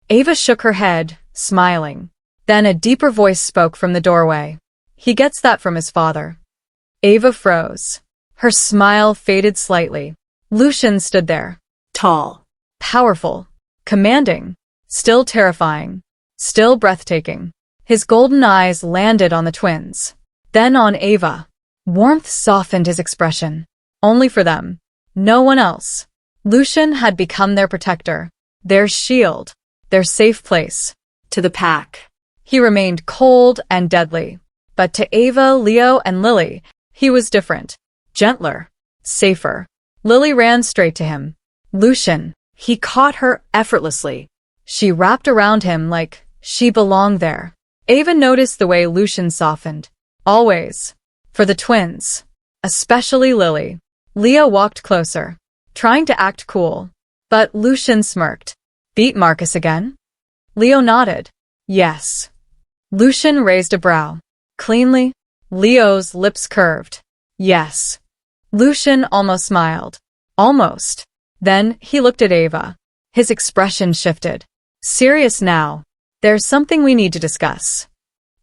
Ava shook her head, smiling. Then a deeper voice spoke from the doorway. He gets that from his father. Ava froze. Her smile faded slightly. Lucian stood there. Tall. Powerful. Commanding. Still terrifying. Still breathtaking. His golden eyes landed on the twins. Then on Ava. Warmth softened his expression. Only for them. No one else. Lucian had become their protector. Their shield. Their safe place. To the pack. He remained cold and deadly. But to Ava, Leo, and Lily, he was different. Gentler. Safer. Lily ran straight to him. Lucian. He caught her effortlessly. She wrapped around him like she belonged there. Ava noticed the way Lucian softened. Always. For the twins. Especially Lily. Leo walked closer, trying to act cool. But Lucian smirked. Beat Marcus again? Leo nodded. Yes. Lucian raised a brow. Cleanly. Leo's lips curved. Yes. Lucian almost smiled. Almost. Then he looked at Ava. His expression shifted. Serious now. There's something we need to discuss.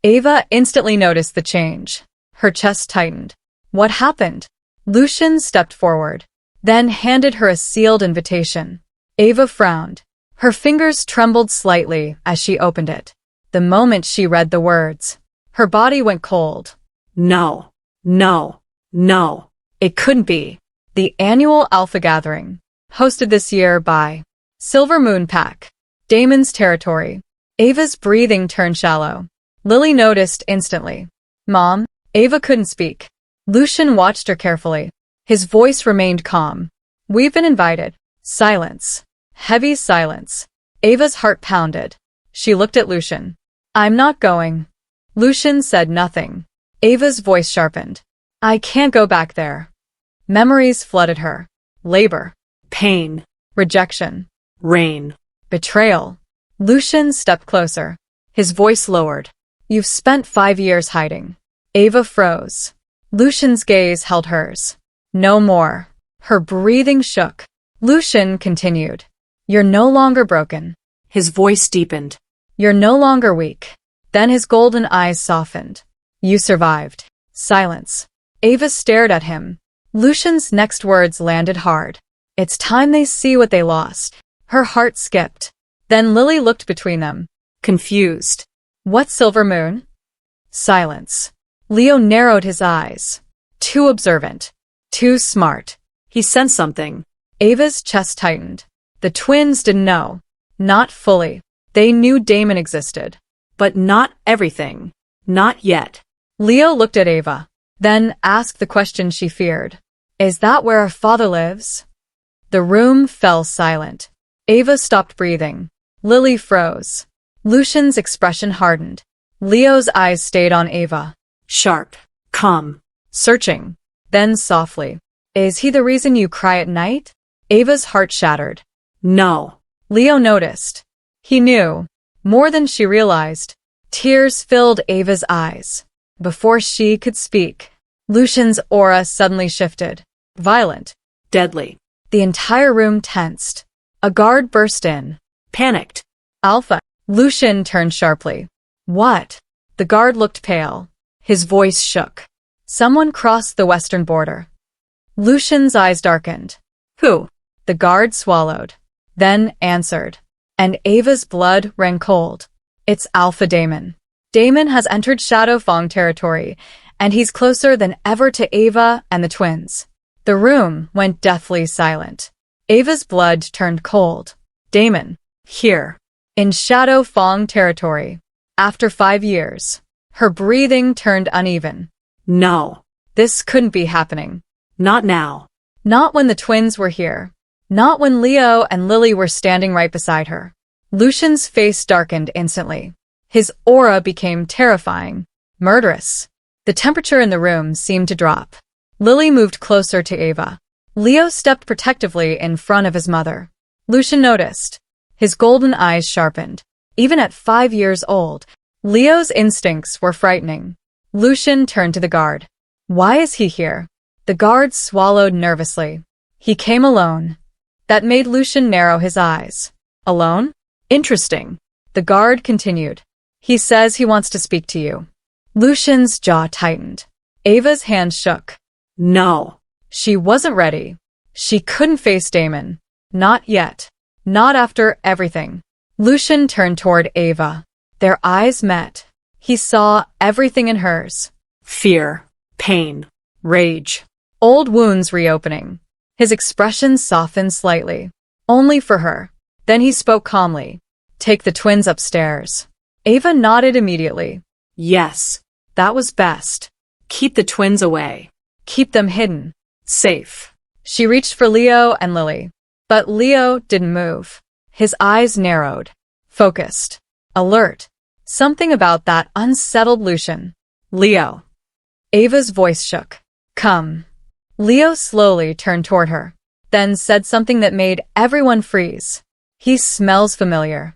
Ava instantly noticed the change. Her chest tightened. What happened? Lucian stepped forward, then handed her a sealed invitation. Ava frowned. Her fingers trembled slightly as she opened it. The moment she read the words, her body went cold. No. No. No. It couldn't be. The annual Alpha Gathering, hosted this year by Silver Moon Pack, Damon's territory. Ava's breathing turned shallow. Lily noticed instantly. Mom? Ava couldn't speak. Lucian watched her carefully. His voice remained calm. We've been invited. Silence. Heavy silence. Ava's heart pounded. She looked at Lucian. I'm not going. Lucian said nothing. Ava's voice sharpened. I can't go back there. Memories flooded her. Labor. Pain. Rejection. Rain. Betrayal. Lucian stepped closer. His voice lowered. You've spent 5 years hiding. Ava froze. Lucian's gaze held hers. No more. Her breathing shook. Lucian continued. You're no longer broken. His voice deepened. You're no longer weak. Then his golden eyes softened. You survived. Silence. Ava stared at him. Lucian's next words landed hard. It's time they see what they lost. Her heart skipped. Then Lily looked between them. Confused. What silver moon? Silence. Leo narrowed his eyes. Too observant. Too smart. He sensed something. Ava's chest tightened. The twins didn't know. Not fully. They knew Damon existed. But not everything. Not yet. Leo looked at Ava, then asked the question she feared. Is that where our father lives? The room fell silent. Ava stopped breathing. Lily froze. Lucian's expression hardened. Leo's eyes stayed on Ava. Sharp. Calm. Searching. Then softly. Is he the reason you cry at night? Ava's heart shattered. No. Leo noticed. He knew. More than she realized. Tears filled Ava's eyes. Before she could speak, Lucian's aura suddenly shifted. Violent. Deadly. The entire room tensed. A guard burst in. Panicked. Alpha. Lucian turned sharply. What? The guard looked pale. His voice shook. Someone crossed the western border. Lucian's eyes darkened. Who? The guard swallowed. Then answered. And Ava's blood ran cold. It's Alpha Damon. Damon has entered Shadowfang territory, and he's closer than ever to Ava and the twins. The room went deathly silent. Ava's blood turned cold. Damon. Here. In Shadowfang territory. After 5 years. Her breathing turned uneven. No. This couldn't be happening. Not now. Not when the twins were here. Not when Leo and Lily were standing right beside her. Lucian's face darkened instantly. His aura became terrifying, murderous. The temperature in the room seemed to drop. Lily moved closer to Ava. Leo stepped protectively in front of his mother. Lucian noticed. His golden eyes sharpened. Even at 5 years old, Leo's instincts were frightening. Lucian turned to the guard. Why is he here? The guard swallowed nervously. He came alone. That made Lucian narrow his eyes. Alone? Interesting. The guard continued. He says he wants to speak to you. Lucian's jaw tightened. Ava's hand shook. No. She wasn't ready. She couldn't face Damon. Not yet. Not after everything. Lucian turned toward Ava. Their eyes met. He saw everything in hers. Fear. Pain. Rage. Old wounds reopening. His expression softened slightly. Only for her. Then he spoke calmly. Take the twins upstairs. Ava nodded immediately. Yes. That was best. Keep the twins away. Keep them hidden. Safe. She reached for Leo and Lily. But Leo didn't move. His eyes narrowed. Focused. Alert. Something about that unsettled Lucian. Leo. Ava's voice shook. Come. Leo slowly turned toward her, then said something that made everyone freeze. He smells familiar.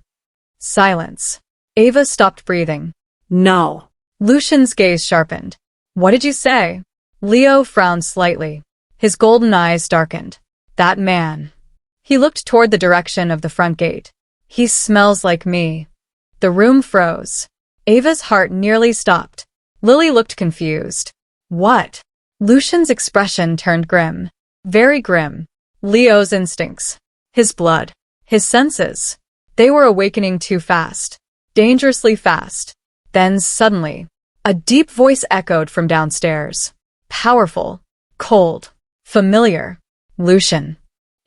Silence. Ava stopped breathing. No. Lucian's gaze sharpened. What did you say? Leo frowned slightly. His golden eyes darkened. That man. He looked toward the direction of the front gate. He smells like me. The room froze. Ava's heart nearly stopped. Lily looked confused. What? Lucian's expression turned grim. Very grim. Leo's instincts. His blood. His senses. They were awakening too fast. Dangerously fast. Then suddenly, a deep voice echoed from downstairs. Powerful. Cold. Familiar. Lucian.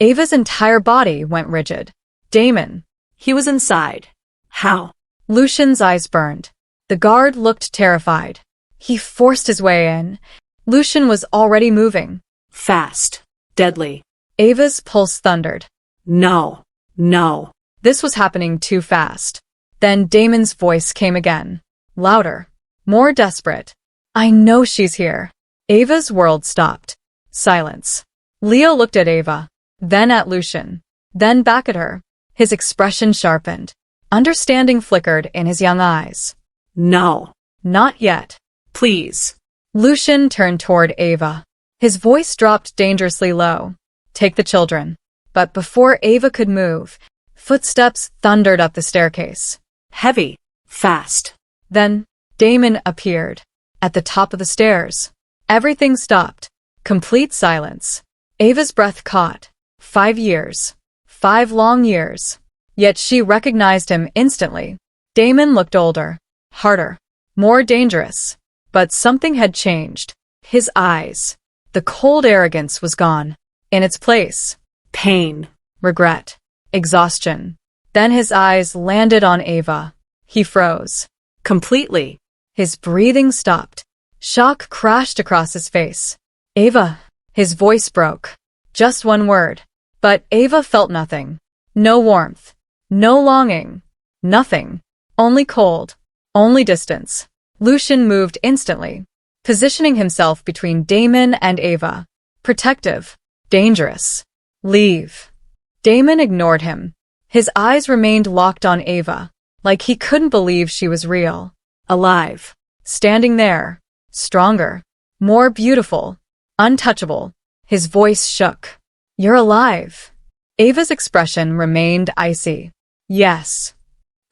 Ava's entire body went rigid. Damon. He was inside. How? Lucian's eyes burned. The guard looked terrified. He forced his way in. Lucian was already moving. Fast. Deadly. Ava's pulse thundered. No. No. This was happening too fast. Then Damon's voice came again. Louder. More desperate. I know she's here. Ava's world stopped. Silence. Leo looked at Ava. Then at Lucian. Then back at her. His expression sharpened. Understanding flickered in his young eyes. No. Not yet. Please. Lucian turned toward Ava. His voice dropped dangerously low. Take the children. But before Ava could move, footsteps thundered up the staircase. Heavy. Fast. Then, Damon appeared. At the top of the stairs. Everything stopped. Complete silence. Ava's breath caught. 5 years. 5 long years. Yet she recognized him instantly. Damon looked older. Harder. More dangerous. But something had changed. His eyes. The cold arrogance was gone. In its place, Pain. regret, exhaustion. Then his eyes landed on Ava. He froze. Completely. His breathing stopped. Shock crashed across his face. Ava. His voice broke. Just one word. But Ava felt nothing. No warmth. No longing. Nothing. Only cold. Only distance. Lucian moved instantly, positioning himself between Damon and Ava. Protective. Dangerous. Leave. Damon ignored him. His eyes remained locked on Ava, like he couldn't believe she was real. Alive. Standing there. Stronger. More beautiful. Untouchable. His voice shook. You're alive. Ava's expression remained icy. Yes.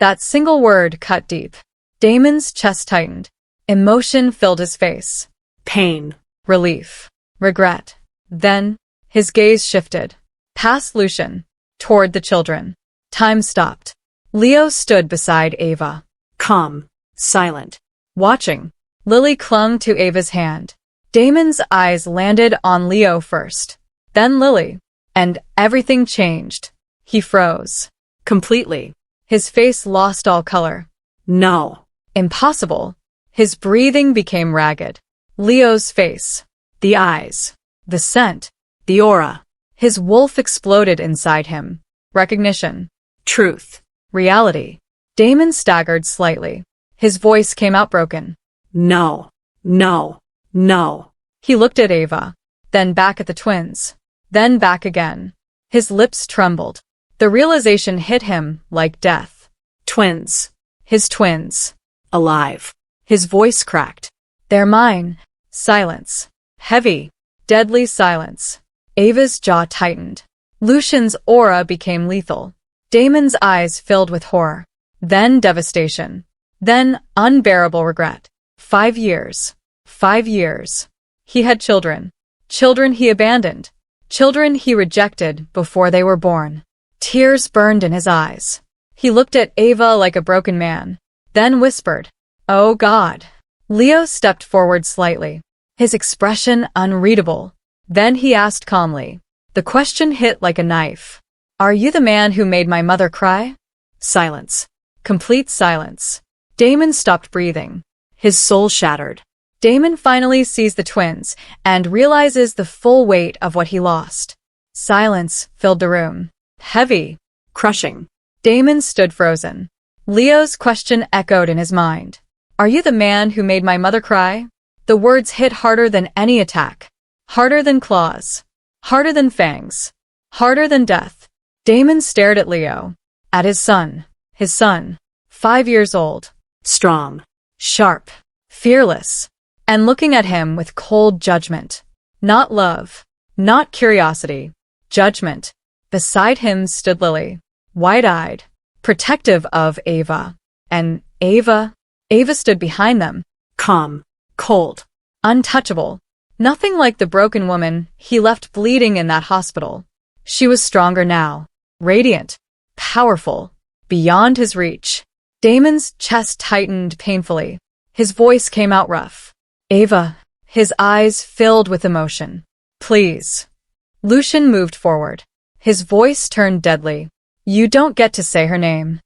That single word cut deep. Damon's chest tightened. Emotion filled his face. Pain. Relief. Regret. Then, his gaze shifted. Past Lucian. Toward the children. Time stopped. Leo stood beside Ava. Calm. Silent. Watching. Lily clung to Ava's hand. Damon's eyes landed on Leo first. Then Lily. And everything changed. He froze. Completely. His face lost all color. No. Impossible. His breathing became ragged. Leo's face. The eyes. The scent. The aura. His wolf exploded inside him. Recognition. Truth. Reality. Damon staggered slightly. His voice came out broken. No. No. No. He looked at Ava. Then back at the twins. Then back again. His lips trembled. The realization hit him like death. Twins. His twins. Alive. His voice cracked. They're mine. Silence. Heavy. Deadly silence. Ava's jaw tightened. Lucian's aura became lethal. Damon's eyes filled with horror. Then devastation. Then unbearable regret. 5 years. 5 years. He had children. Children he abandoned. Children he rejected before they were born. Tears burned in his eyes. He looked at Ava like a broken man. Then whispered, "Oh God." Leo stepped forward slightly. His expression unreadable. Then he asked calmly. The question hit like a knife. "Are you the man who made my mother cry?" Silence. Complete silence. Damon stopped breathing. His soul shattered. Damon finally sees the twins and realizes the full weight of what he lost. Silence filled the room. Heavy. Crushing. Damon stood frozen. Leo's question echoed in his mind. "Are you the man who made my mother cry?" The words hit harder than any attack. Harder than claws. Harder than fangs. Harder than death. Damon stared at Leo. At his son. His son. 5 years old. Strong. Sharp. Fearless. And looking at him with cold judgment. Not love. Not curiosity. Judgment. Beside him stood Lily. Wide-eyed. Protective of Ava. And Ava stood behind them. Calm. Cold. Untouchable. Nothing like the broken woman he left bleeding in that hospital. She was stronger now. Radiant. Powerful. Beyond his reach. Damon's chest tightened painfully. His voice came out rough. "Ava." His eyes filled with emotion. "Please." Lucian moved forward. His voice turned deadly. "You don't get to say her name."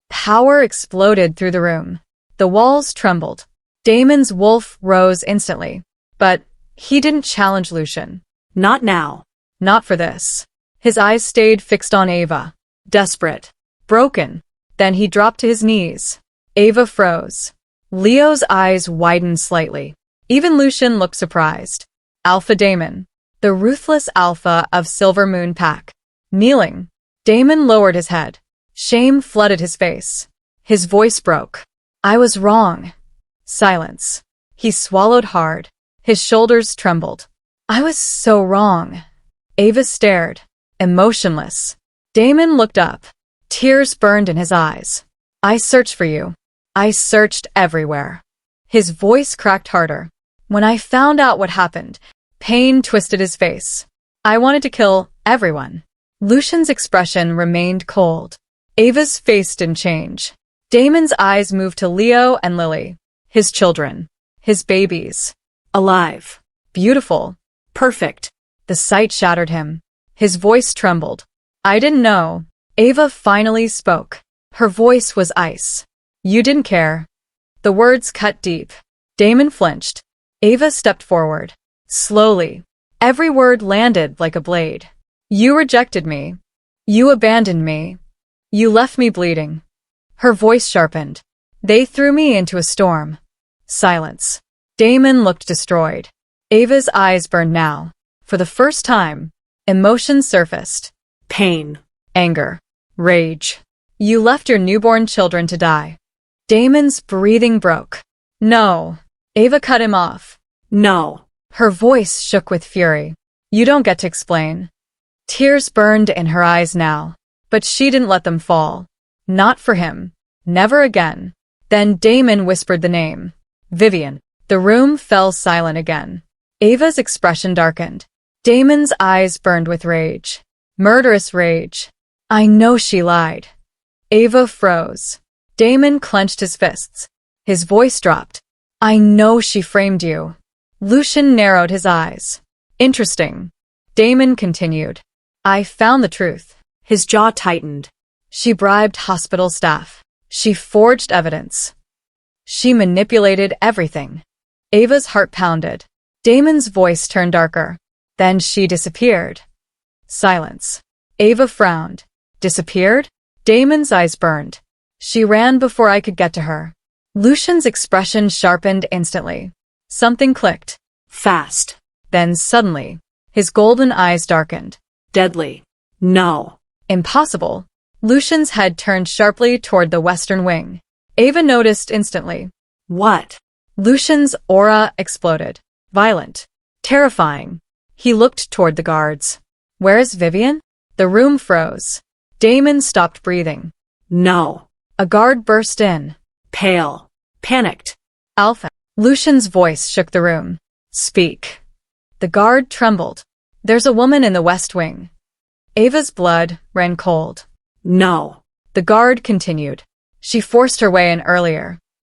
Power exploded through the room. The walls trembled. Damon's wolf rose instantly. But he didn't challenge Lucian. Not now. Not for this. His eyes stayed fixed on Ava. Desperate. Broken. Then he dropped to his knees. Ava froze. Leo's eyes widened slightly. Even Lucian looked surprised. Alpha Damon. The ruthless alpha of Silver Moon Pack. Kneeling. Damon lowered his head. Shame flooded his face. His voice broke. "I was wrong." Silence. He swallowed hard. His shoulders trembled. I was so wrong. Ava stared, emotionless. Damon looked up. Tears burned in his eyes. I searched for you. I searched everywhere. His voice cracked harder. When I found out what happened, pain twisted his face. I wanted to kill everyone. Lucian's expression remained cold. Ava's face didn't change. Damon's eyes moved to Leo and Lily. His children. His babies. Alive. Beautiful. Perfect. The sight shattered him. His voice trembled. I didn't know. Ava finally spoke. Her voice was ice. You didn't care. The words cut deep. Damon flinched. Ava stepped forward. Slowly. Every word landed like a blade. You rejected me. You abandoned me. You left me bleeding. Her voice sharpened. They threw me into a storm. Silence. Damon looked destroyed. Ava's eyes burned now. For the first time, emotions surfaced. Pain. Anger. Rage. You left your newborn children to die. Damon's breathing broke. No. Ava cut him off. No. Her voice shook with fury. You don't get to explain. Tears burned in her eyes now. But she didn't let them fall. Not for him. Never again. Then Damon whispered the name. Vivian. The room fell silent again. Ava's expression darkened. Damon's eyes burned with rage. Murderous rage. I know she lied. Ava froze. Damon clenched his fists. His voice dropped. I know she framed you. Lucian narrowed his eyes. Interesting. Damon continued. I found the truth. His jaw tightened. She bribed hospital staff. She forged evidence. She manipulated everything. Ava's heart pounded. Damon's voice turned darker. Then she disappeared. Silence. Ava frowned. Disappeared? Damon's eyes burned. She ran before I could get to her. Lucian's expression sharpened instantly. Something clicked. Fast. Then suddenly, his golden eyes darkened. Deadly. No. Impossible. Lucian's head turned sharply toward the western wing. Ava noticed instantly. What? Lucian's aura exploded. Violent. Terrifying. He looked toward the guards. Where is Vivian? The room froze. Damon stopped breathing. No. A guard burst in. Pale. Panicked. Alpha. Lucian's voice shook the room. Speak. The guard trembled. There's a woman in the west wing. Ava's blood ran cold. No. The guard continued. She forced her way in earlier.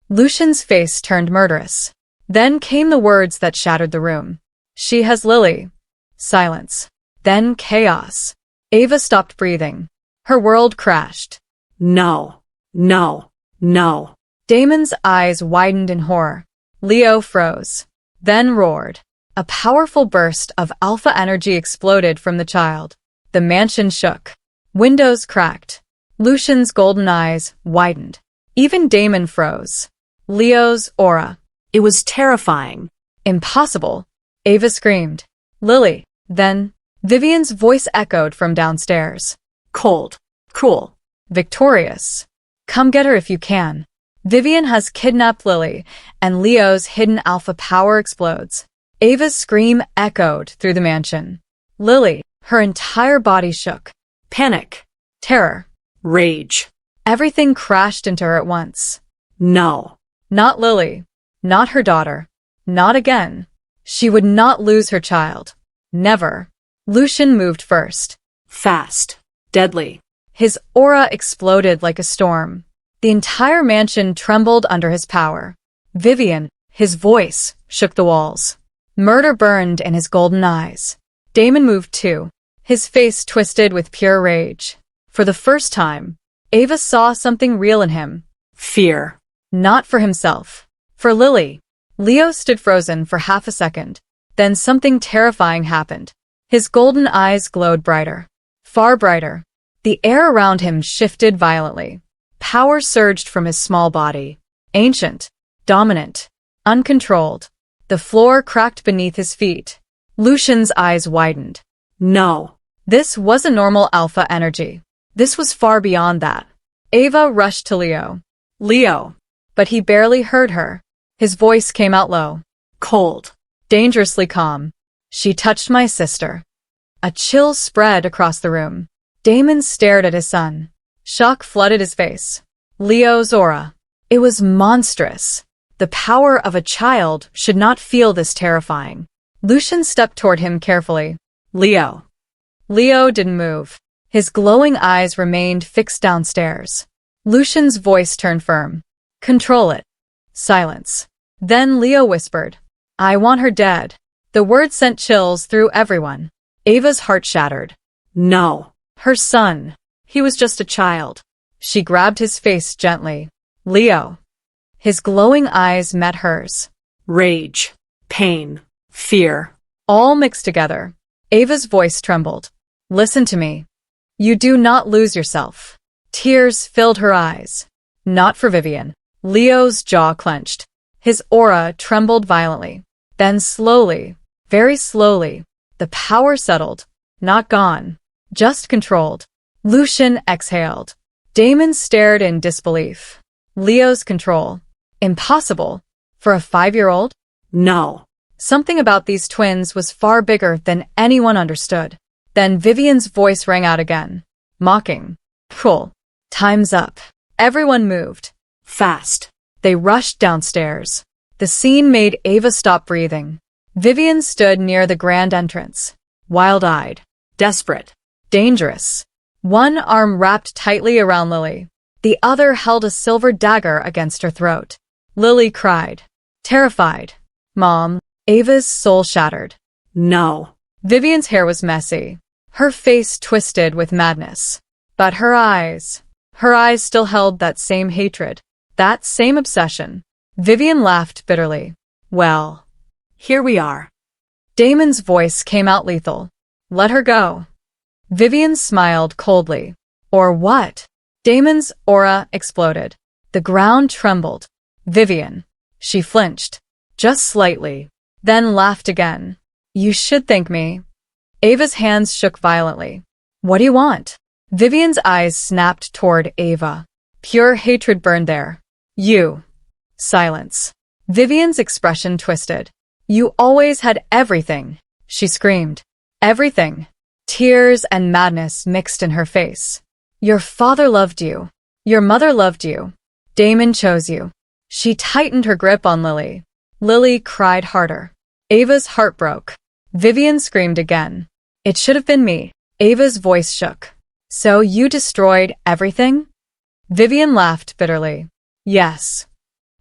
Lucian's face turned murderous. Then came the words that shattered the room. She has Lily. Silence. Then chaos. Ava stopped breathing. Her world crashed. No. No. No. Damon's eyes widened in horror. Leo froze. Then roared. A powerful burst of alpha energy exploded from the child. The mansion shook. Windows cracked. Lucian's golden eyes widened. Even Damon froze. Leo's aura. It was terrifying. Impossible. Ava screamed. Lily. Then, Vivian's voice echoed from downstairs. Cold. Cruel. Victorious. Come get her if you can. Vivian has kidnapped Lily, and Leo's hidden alpha power explodes. Ava's scream echoed through the mansion. Lily. Her entire body shook. Panic. Terror. Rage. Everything crashed into her at once. No. Not Lily. Not her daughter. Not again. She would not lose her child. Never. Lucian moved first. Fast. Deadly. His aura exploded like a storm. The entire mansion trembled under his power. Vivian, his voice, shook the walls. Murder burned in his golden eyes. Damon moved too. His face twisted with pure rage. For the first time, Ava saw something real in him. Fear. Not for himself. For Lily. Leo stood frozen for half a second. Then something terrifying happened. His golden eyes glowed brighter. Far brighter. The air around him shifted violently. Power surged from his small body. Ancient. Dominant. Uncontrolled. The floor cracked beneath his feet. Lucian's eyes widened. No. This wasn't normal alpha energy. This was far beyond that. Ava rushed to Leo. Leo. But he barely heard her. His voice came out low. Cold. Dangerously calm. She touched my sister. A chill spread across the room. Damon stared at his son. Shock flooded his face. Leo's aura. It was monstrous. The power of a child should not feel this terrifying. Lucian stepped toward him carefully. Leo. Leo didn't move. His glowing eyes remained fixed downstairs. Lucian's voice turned firm. Control it. Silence. Then Leo whispered, I want her dead. The word sent chills through everyone. Ava's heart shattered. No. Her son. He was just a child. She grabbed his face gently. Leo. His glowing eyes met hers. Rage. Pain. Fear. All mixed together. Ava's voice trembled. Listen to me. You do not lose yourself. Tears filled her eyes. Not for Vivian. Leo's jaw clenched. His aura trembled violently. Then slowly, very slowly, the power settled. Not gone. Just controlled. Lucian exhaled. Damon stared in disbelief. Leo's control. Impossible. For a 5-year-old? No. Something about these twins was far bigger than anyone understood. Then Vivian's voice rang out again. Mocking. Cruel. Time's up. Everyone moved. Fast. They rushed downstairs. The scene made Ava stop breathing. Vivian stood near the grand entrance. Wild-eyed. Desperate. Dangerous. One arm wrapped tightly around Lily. The other held a silver dagger against her throat. Lily cried. Terrified. Mom. Ava's soul shattered. No. Vivian's hair was messy. Her face twisted with madness. But her eyes still held that same hatred. That same obsession. Vivian laughed bitterly. Well, here we are. Damon's voice came out lethal. Let her go. Vivian smiled coldly. Or what? Damon's aura exploded. The ground trembled. Vivian. She flinched. Just slightly. Then laughed again. You should thank me. Ava's hands shook violently. What do you want? Vivian's eyes snapped toward Ava. Pure hatred burned there. You. Silence. Vivian's expression twisted. You always had everything, she screamed. Everything. Tears and madness mixed in her face. Your father loved you. Your mother loved you. Damon chose you. She tightened her grip on Lily. Lily cried harder. Ava's heart broke. Vivian screamed again. It should have been me. Ava's voice shook. So you destroyed everything? Vivian laughed bitterly. Yes.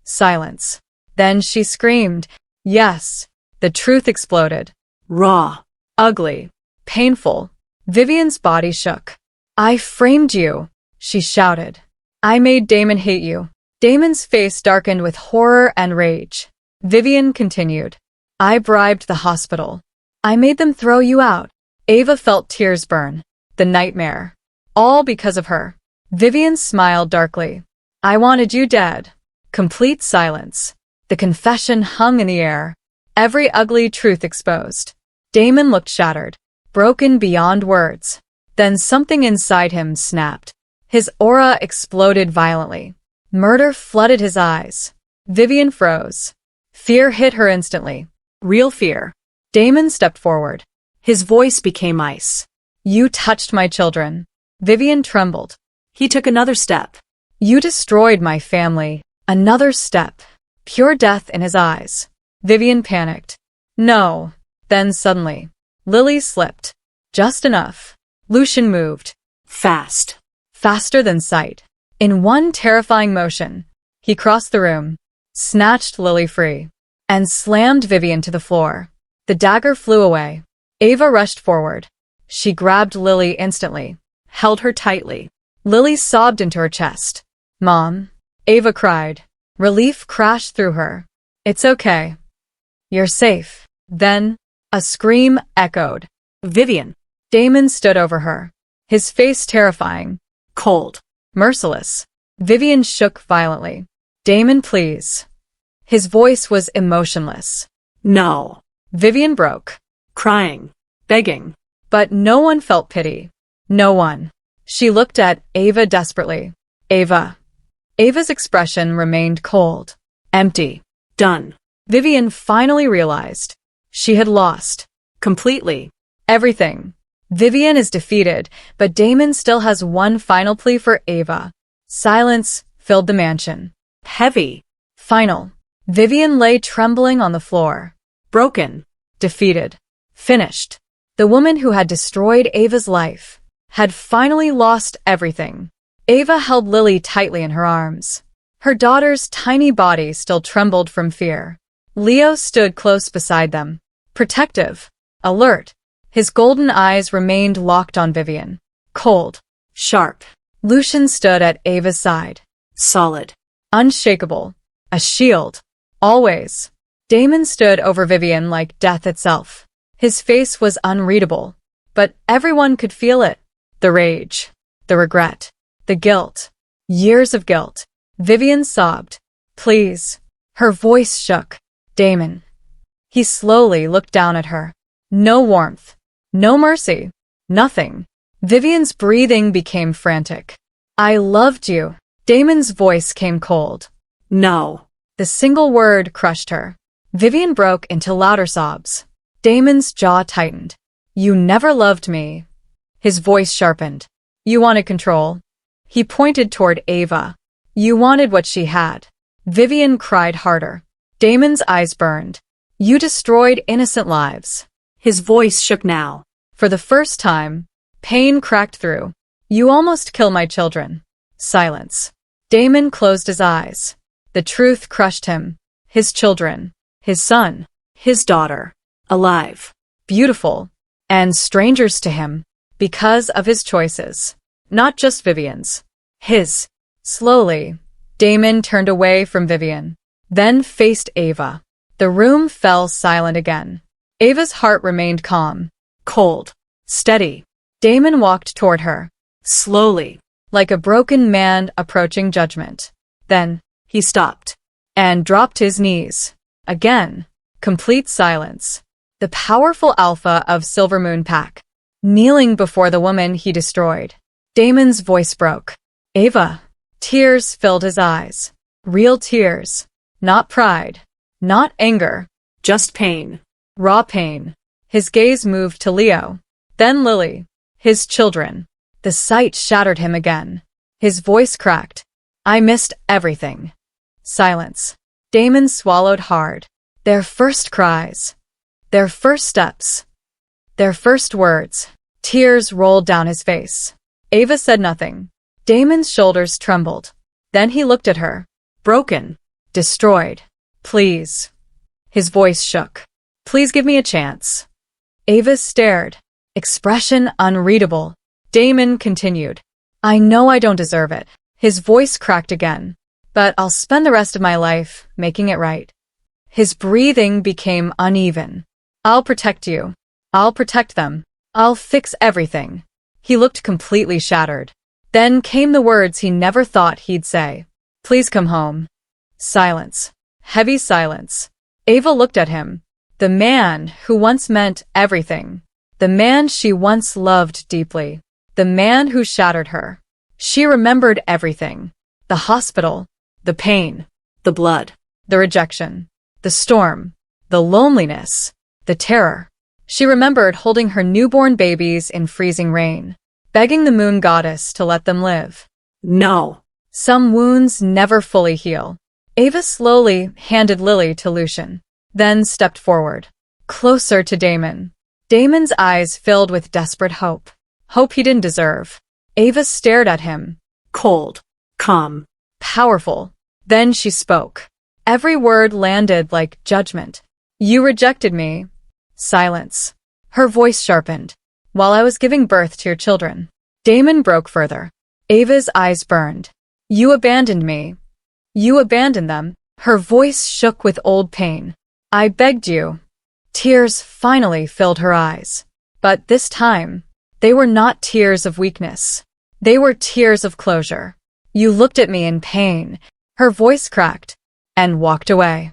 Silence. Then she screamed. Yes. The truth exploded. Raw. Ugly. Painful. Vivian's body shook. I framed you, she shouted. I made Damon hate you. Damon's face darkened with horror and rage. Vivian continued. I bribed the hospital. I made them throw you out. Ava felt tears burn. The nightmare. All because of her. Vivian smiled darkly. I wanted you dead. Complete silence. The confession hung in the air. Every ugly truth exposed. Damon looked shattered. Broken beyond words. Then something inside him snapped. His aura exploded violently. Murder flooded his eyes. Vivian froze. Fear hit her instantly. Real fear. Damon stepped forward. His voice became ice. You touched my children. Vivian trembled. He took another step. You destroyed my family. Another step. Pure death in his eyes. Vivian panicked. No. Then suddenly, Lily slipped. Just enough. Lucian moved. Fast. Faster than sight. In one terrifying motion, he crossed the room, snatched Lily free, and slammed Vivian to the floor. The dagger flew away. Ava rushed forward. She grabbed Lily instantly, held her tightly. Lily sobbed into her chest. Mom. Ava cried. Relief crashed through her. It's okay. You're safe. Then, a scream echoed. Vivian. Damon stood over her. His face terrifying. Cold. Merciless. Vivian shook violently. Damon, please. His voice was emotionless. No. Vivian broke. Crying. Begging. But no one felt pity. No one. She looked at Ava desperately. Ava. Ava's expression remained cold. Empty. Done. Vivian finally realized. She had lost. Completely. Everything. Vivian is defeated, but Damon still has one final plea for Ava. Silence filled the mansion. Heavy. Final. Vivian lay trembling on the floor. Broken. Defeated. Finished. The woman who had destroyed Ava's life had finally lost everything. Ava held Lily tightly in her arms. Her daughter's tiny body still trembled from fear. Leo stood close beside them, protective, alert. His golden eyes remained locked on Vivian. Cold. Sharp. Lucian stood at Ava's side. Solid. Unshakable. A shield. Always. Damon stood over Vivian like death itself. His face was unreadable, but everyone could feel it. The rage. The regret. The guilt. Years of guilt. Vivian sobbed. Please. Her voice shook. Damon. He slowly looked down at her. No warmth. No mercy. Nothing. Vivian's breathing became frantic. I loved you. Damon's voice came cold. No. The single word crushed her. Vivian broke into louder sobs. Damon's jaw tightened. You never loved me. His voice sharpened. You wanted control. He pointed toward Ava. You wanted what she had. Vivian cried harder. Damon's eyes burned. You destroyed innocent lives. His voice shook now. For the first time, pain cracked through. You almost killed my children. Silence. Damon closed his eyes. The truth crushed him. His children. His son. His daughter. Alive. Beautiful. And strangers to him. Because of his choices. Not just Vivian's. His. Slowly, Damon turned away from Vivian. Then faced Ava. The room fell silent again. Ava's heart remained calm. Cold. Steady. Damon walked toward her. Slowly. Like a broken man approaching judgment. Then, he stopped. And dropped his knees. Again. Complete silence. The powerful Alpha of Silver Moon Pack. Kneeling before the woman he destroyed. Damon's voice broke. Ava. Tears filled his eyes. Real tears. Not pride. Not anger. Just pain. Raw pain. His gaze moved to Leo. Then Lily. His children. The sight shattered him again. His voice cracked. I missed everything. Silence. Damon swallowed hard. Their first cries. Their first steps. Their first words. Tears rolled down his face. Ava said nothing. Damon's shoulders trembled. Then he looked at her. Broken. Destroyed. Please. His voice shook. Please give me a chance. Ava stared. Expression unreadable. Damon continued. I know I don't deserve it. His voice cracked again. But I'll spend the rest of my life making it right. His breathing became uneven. I'll protect you. I'll protect them. I'll fix everything. He looked completely shattered. Then came the words he never thought he'd say. Please come home. Silence. Heavy silence. Ava looked at him. The man who once meant everything. The man she once loved deeply. The man who shattered her. She remembered everything. The hospital. The pain. The blood. The rejection. The storm. The loneliness. The terror. She remembered holding her newborn babies in freezing rain. Begging the moon goddess to let them live. No. Some wounds never fully heal. Ava slowly handed Lily to Lucian, then stepped forward, closer to Damon. Damon's eyes filled with desperate hope. Hope he didn't deserve. Ava stared at him. Cold. Calm. Powerful. Then she spoke. Every word landed like judgment. You rejected me. Silence. Her voice sharpened. While I was giving birth to your children. Damon broke further. Ava's eyes burned. You abandoned me. You abandoned them. Her voice shook with old pain. I begged you. Tears finally filled her eyes. But this time, they were not tears of weakness. They were tears of closure. You looked at me in pain. Her voice cracked. And walked away.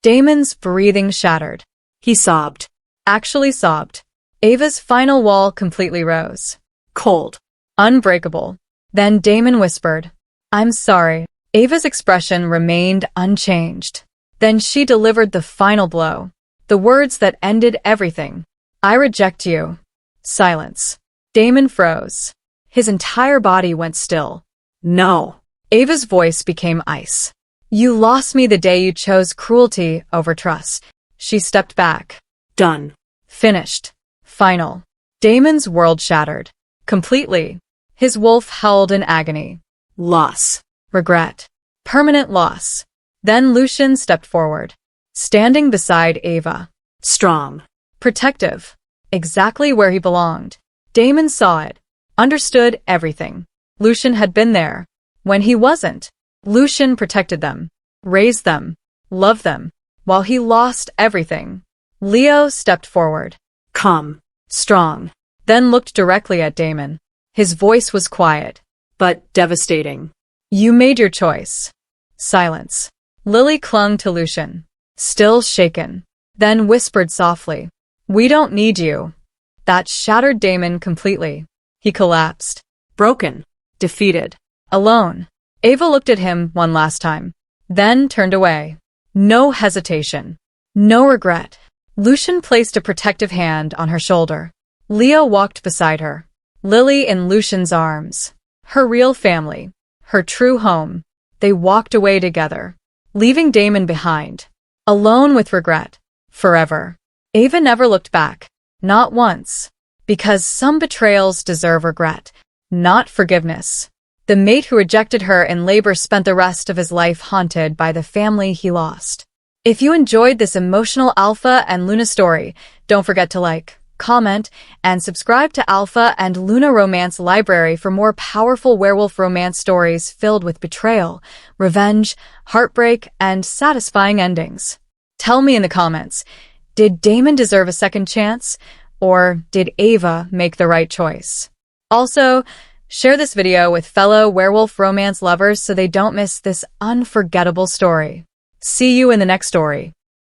Damon's breathing shattered. He sobbed. Actually sobbed. Ava's final wall completely rose. Cold. Unbreakable. Then Damon whispered, I'm sorry. Ava's expression remained unchanged. Then she delivered the final blow. The words that ended everything. I reject you. Silence. Damon froze. His entire body went still. No. Ava's voice became ice. You lost me the day you chose cruelty over trust. She stepped back. Done. Finished. Final. Damon's world shattered. Completely. His wolf howled in agony. Loss. Regret. Permanent loss. Then Lucian stepped forward, standing beside Ava. Strong. Protective. Exactly where he belonged. Damon saw it. Understood everything. Lucian had been there. When he wasn't, Lucian protected them, raised them, loved them, while he lost everything. Leo stepped forward. Calm. Strong. Then looked directly at Damon. His voice was quiet. But devastating. You made your choice. Silence. Lily clung to Lucian, still shaken, then whispered softly, We don't need you. That shattered Damon completely. He collapsed. Broken. Defeated. Alone. Ava looked at him one last time, then turned away. No hesitation. No regret. Lucian placed a protective hand on her shoulder. Leo walked beside her. Lily in Lucian's arms. Her real family. Her true home. They walked away together, leaving Damon behind, alone with regret, forever. Ava never looked back, not once, because some betrayals deserve regret, not forgiveness. The mate who rejected her in labor spent the rest of his life haunted by the family he lost. If you enjoyed this emotional Alpha and Luna story, don't forget to like, comment, and subscribe to Alpha and Luna Romance Library for more powerful werewolf romance stories filled with betrayal, revenge, heartbreak, and satisfying endings. Tell me in the comments, did Damon deserve a second chance, or did Ava make the right choice? Also, share this video with fellow werewolf romance lovers so they don't miss this unforgettable story. See you in the next story.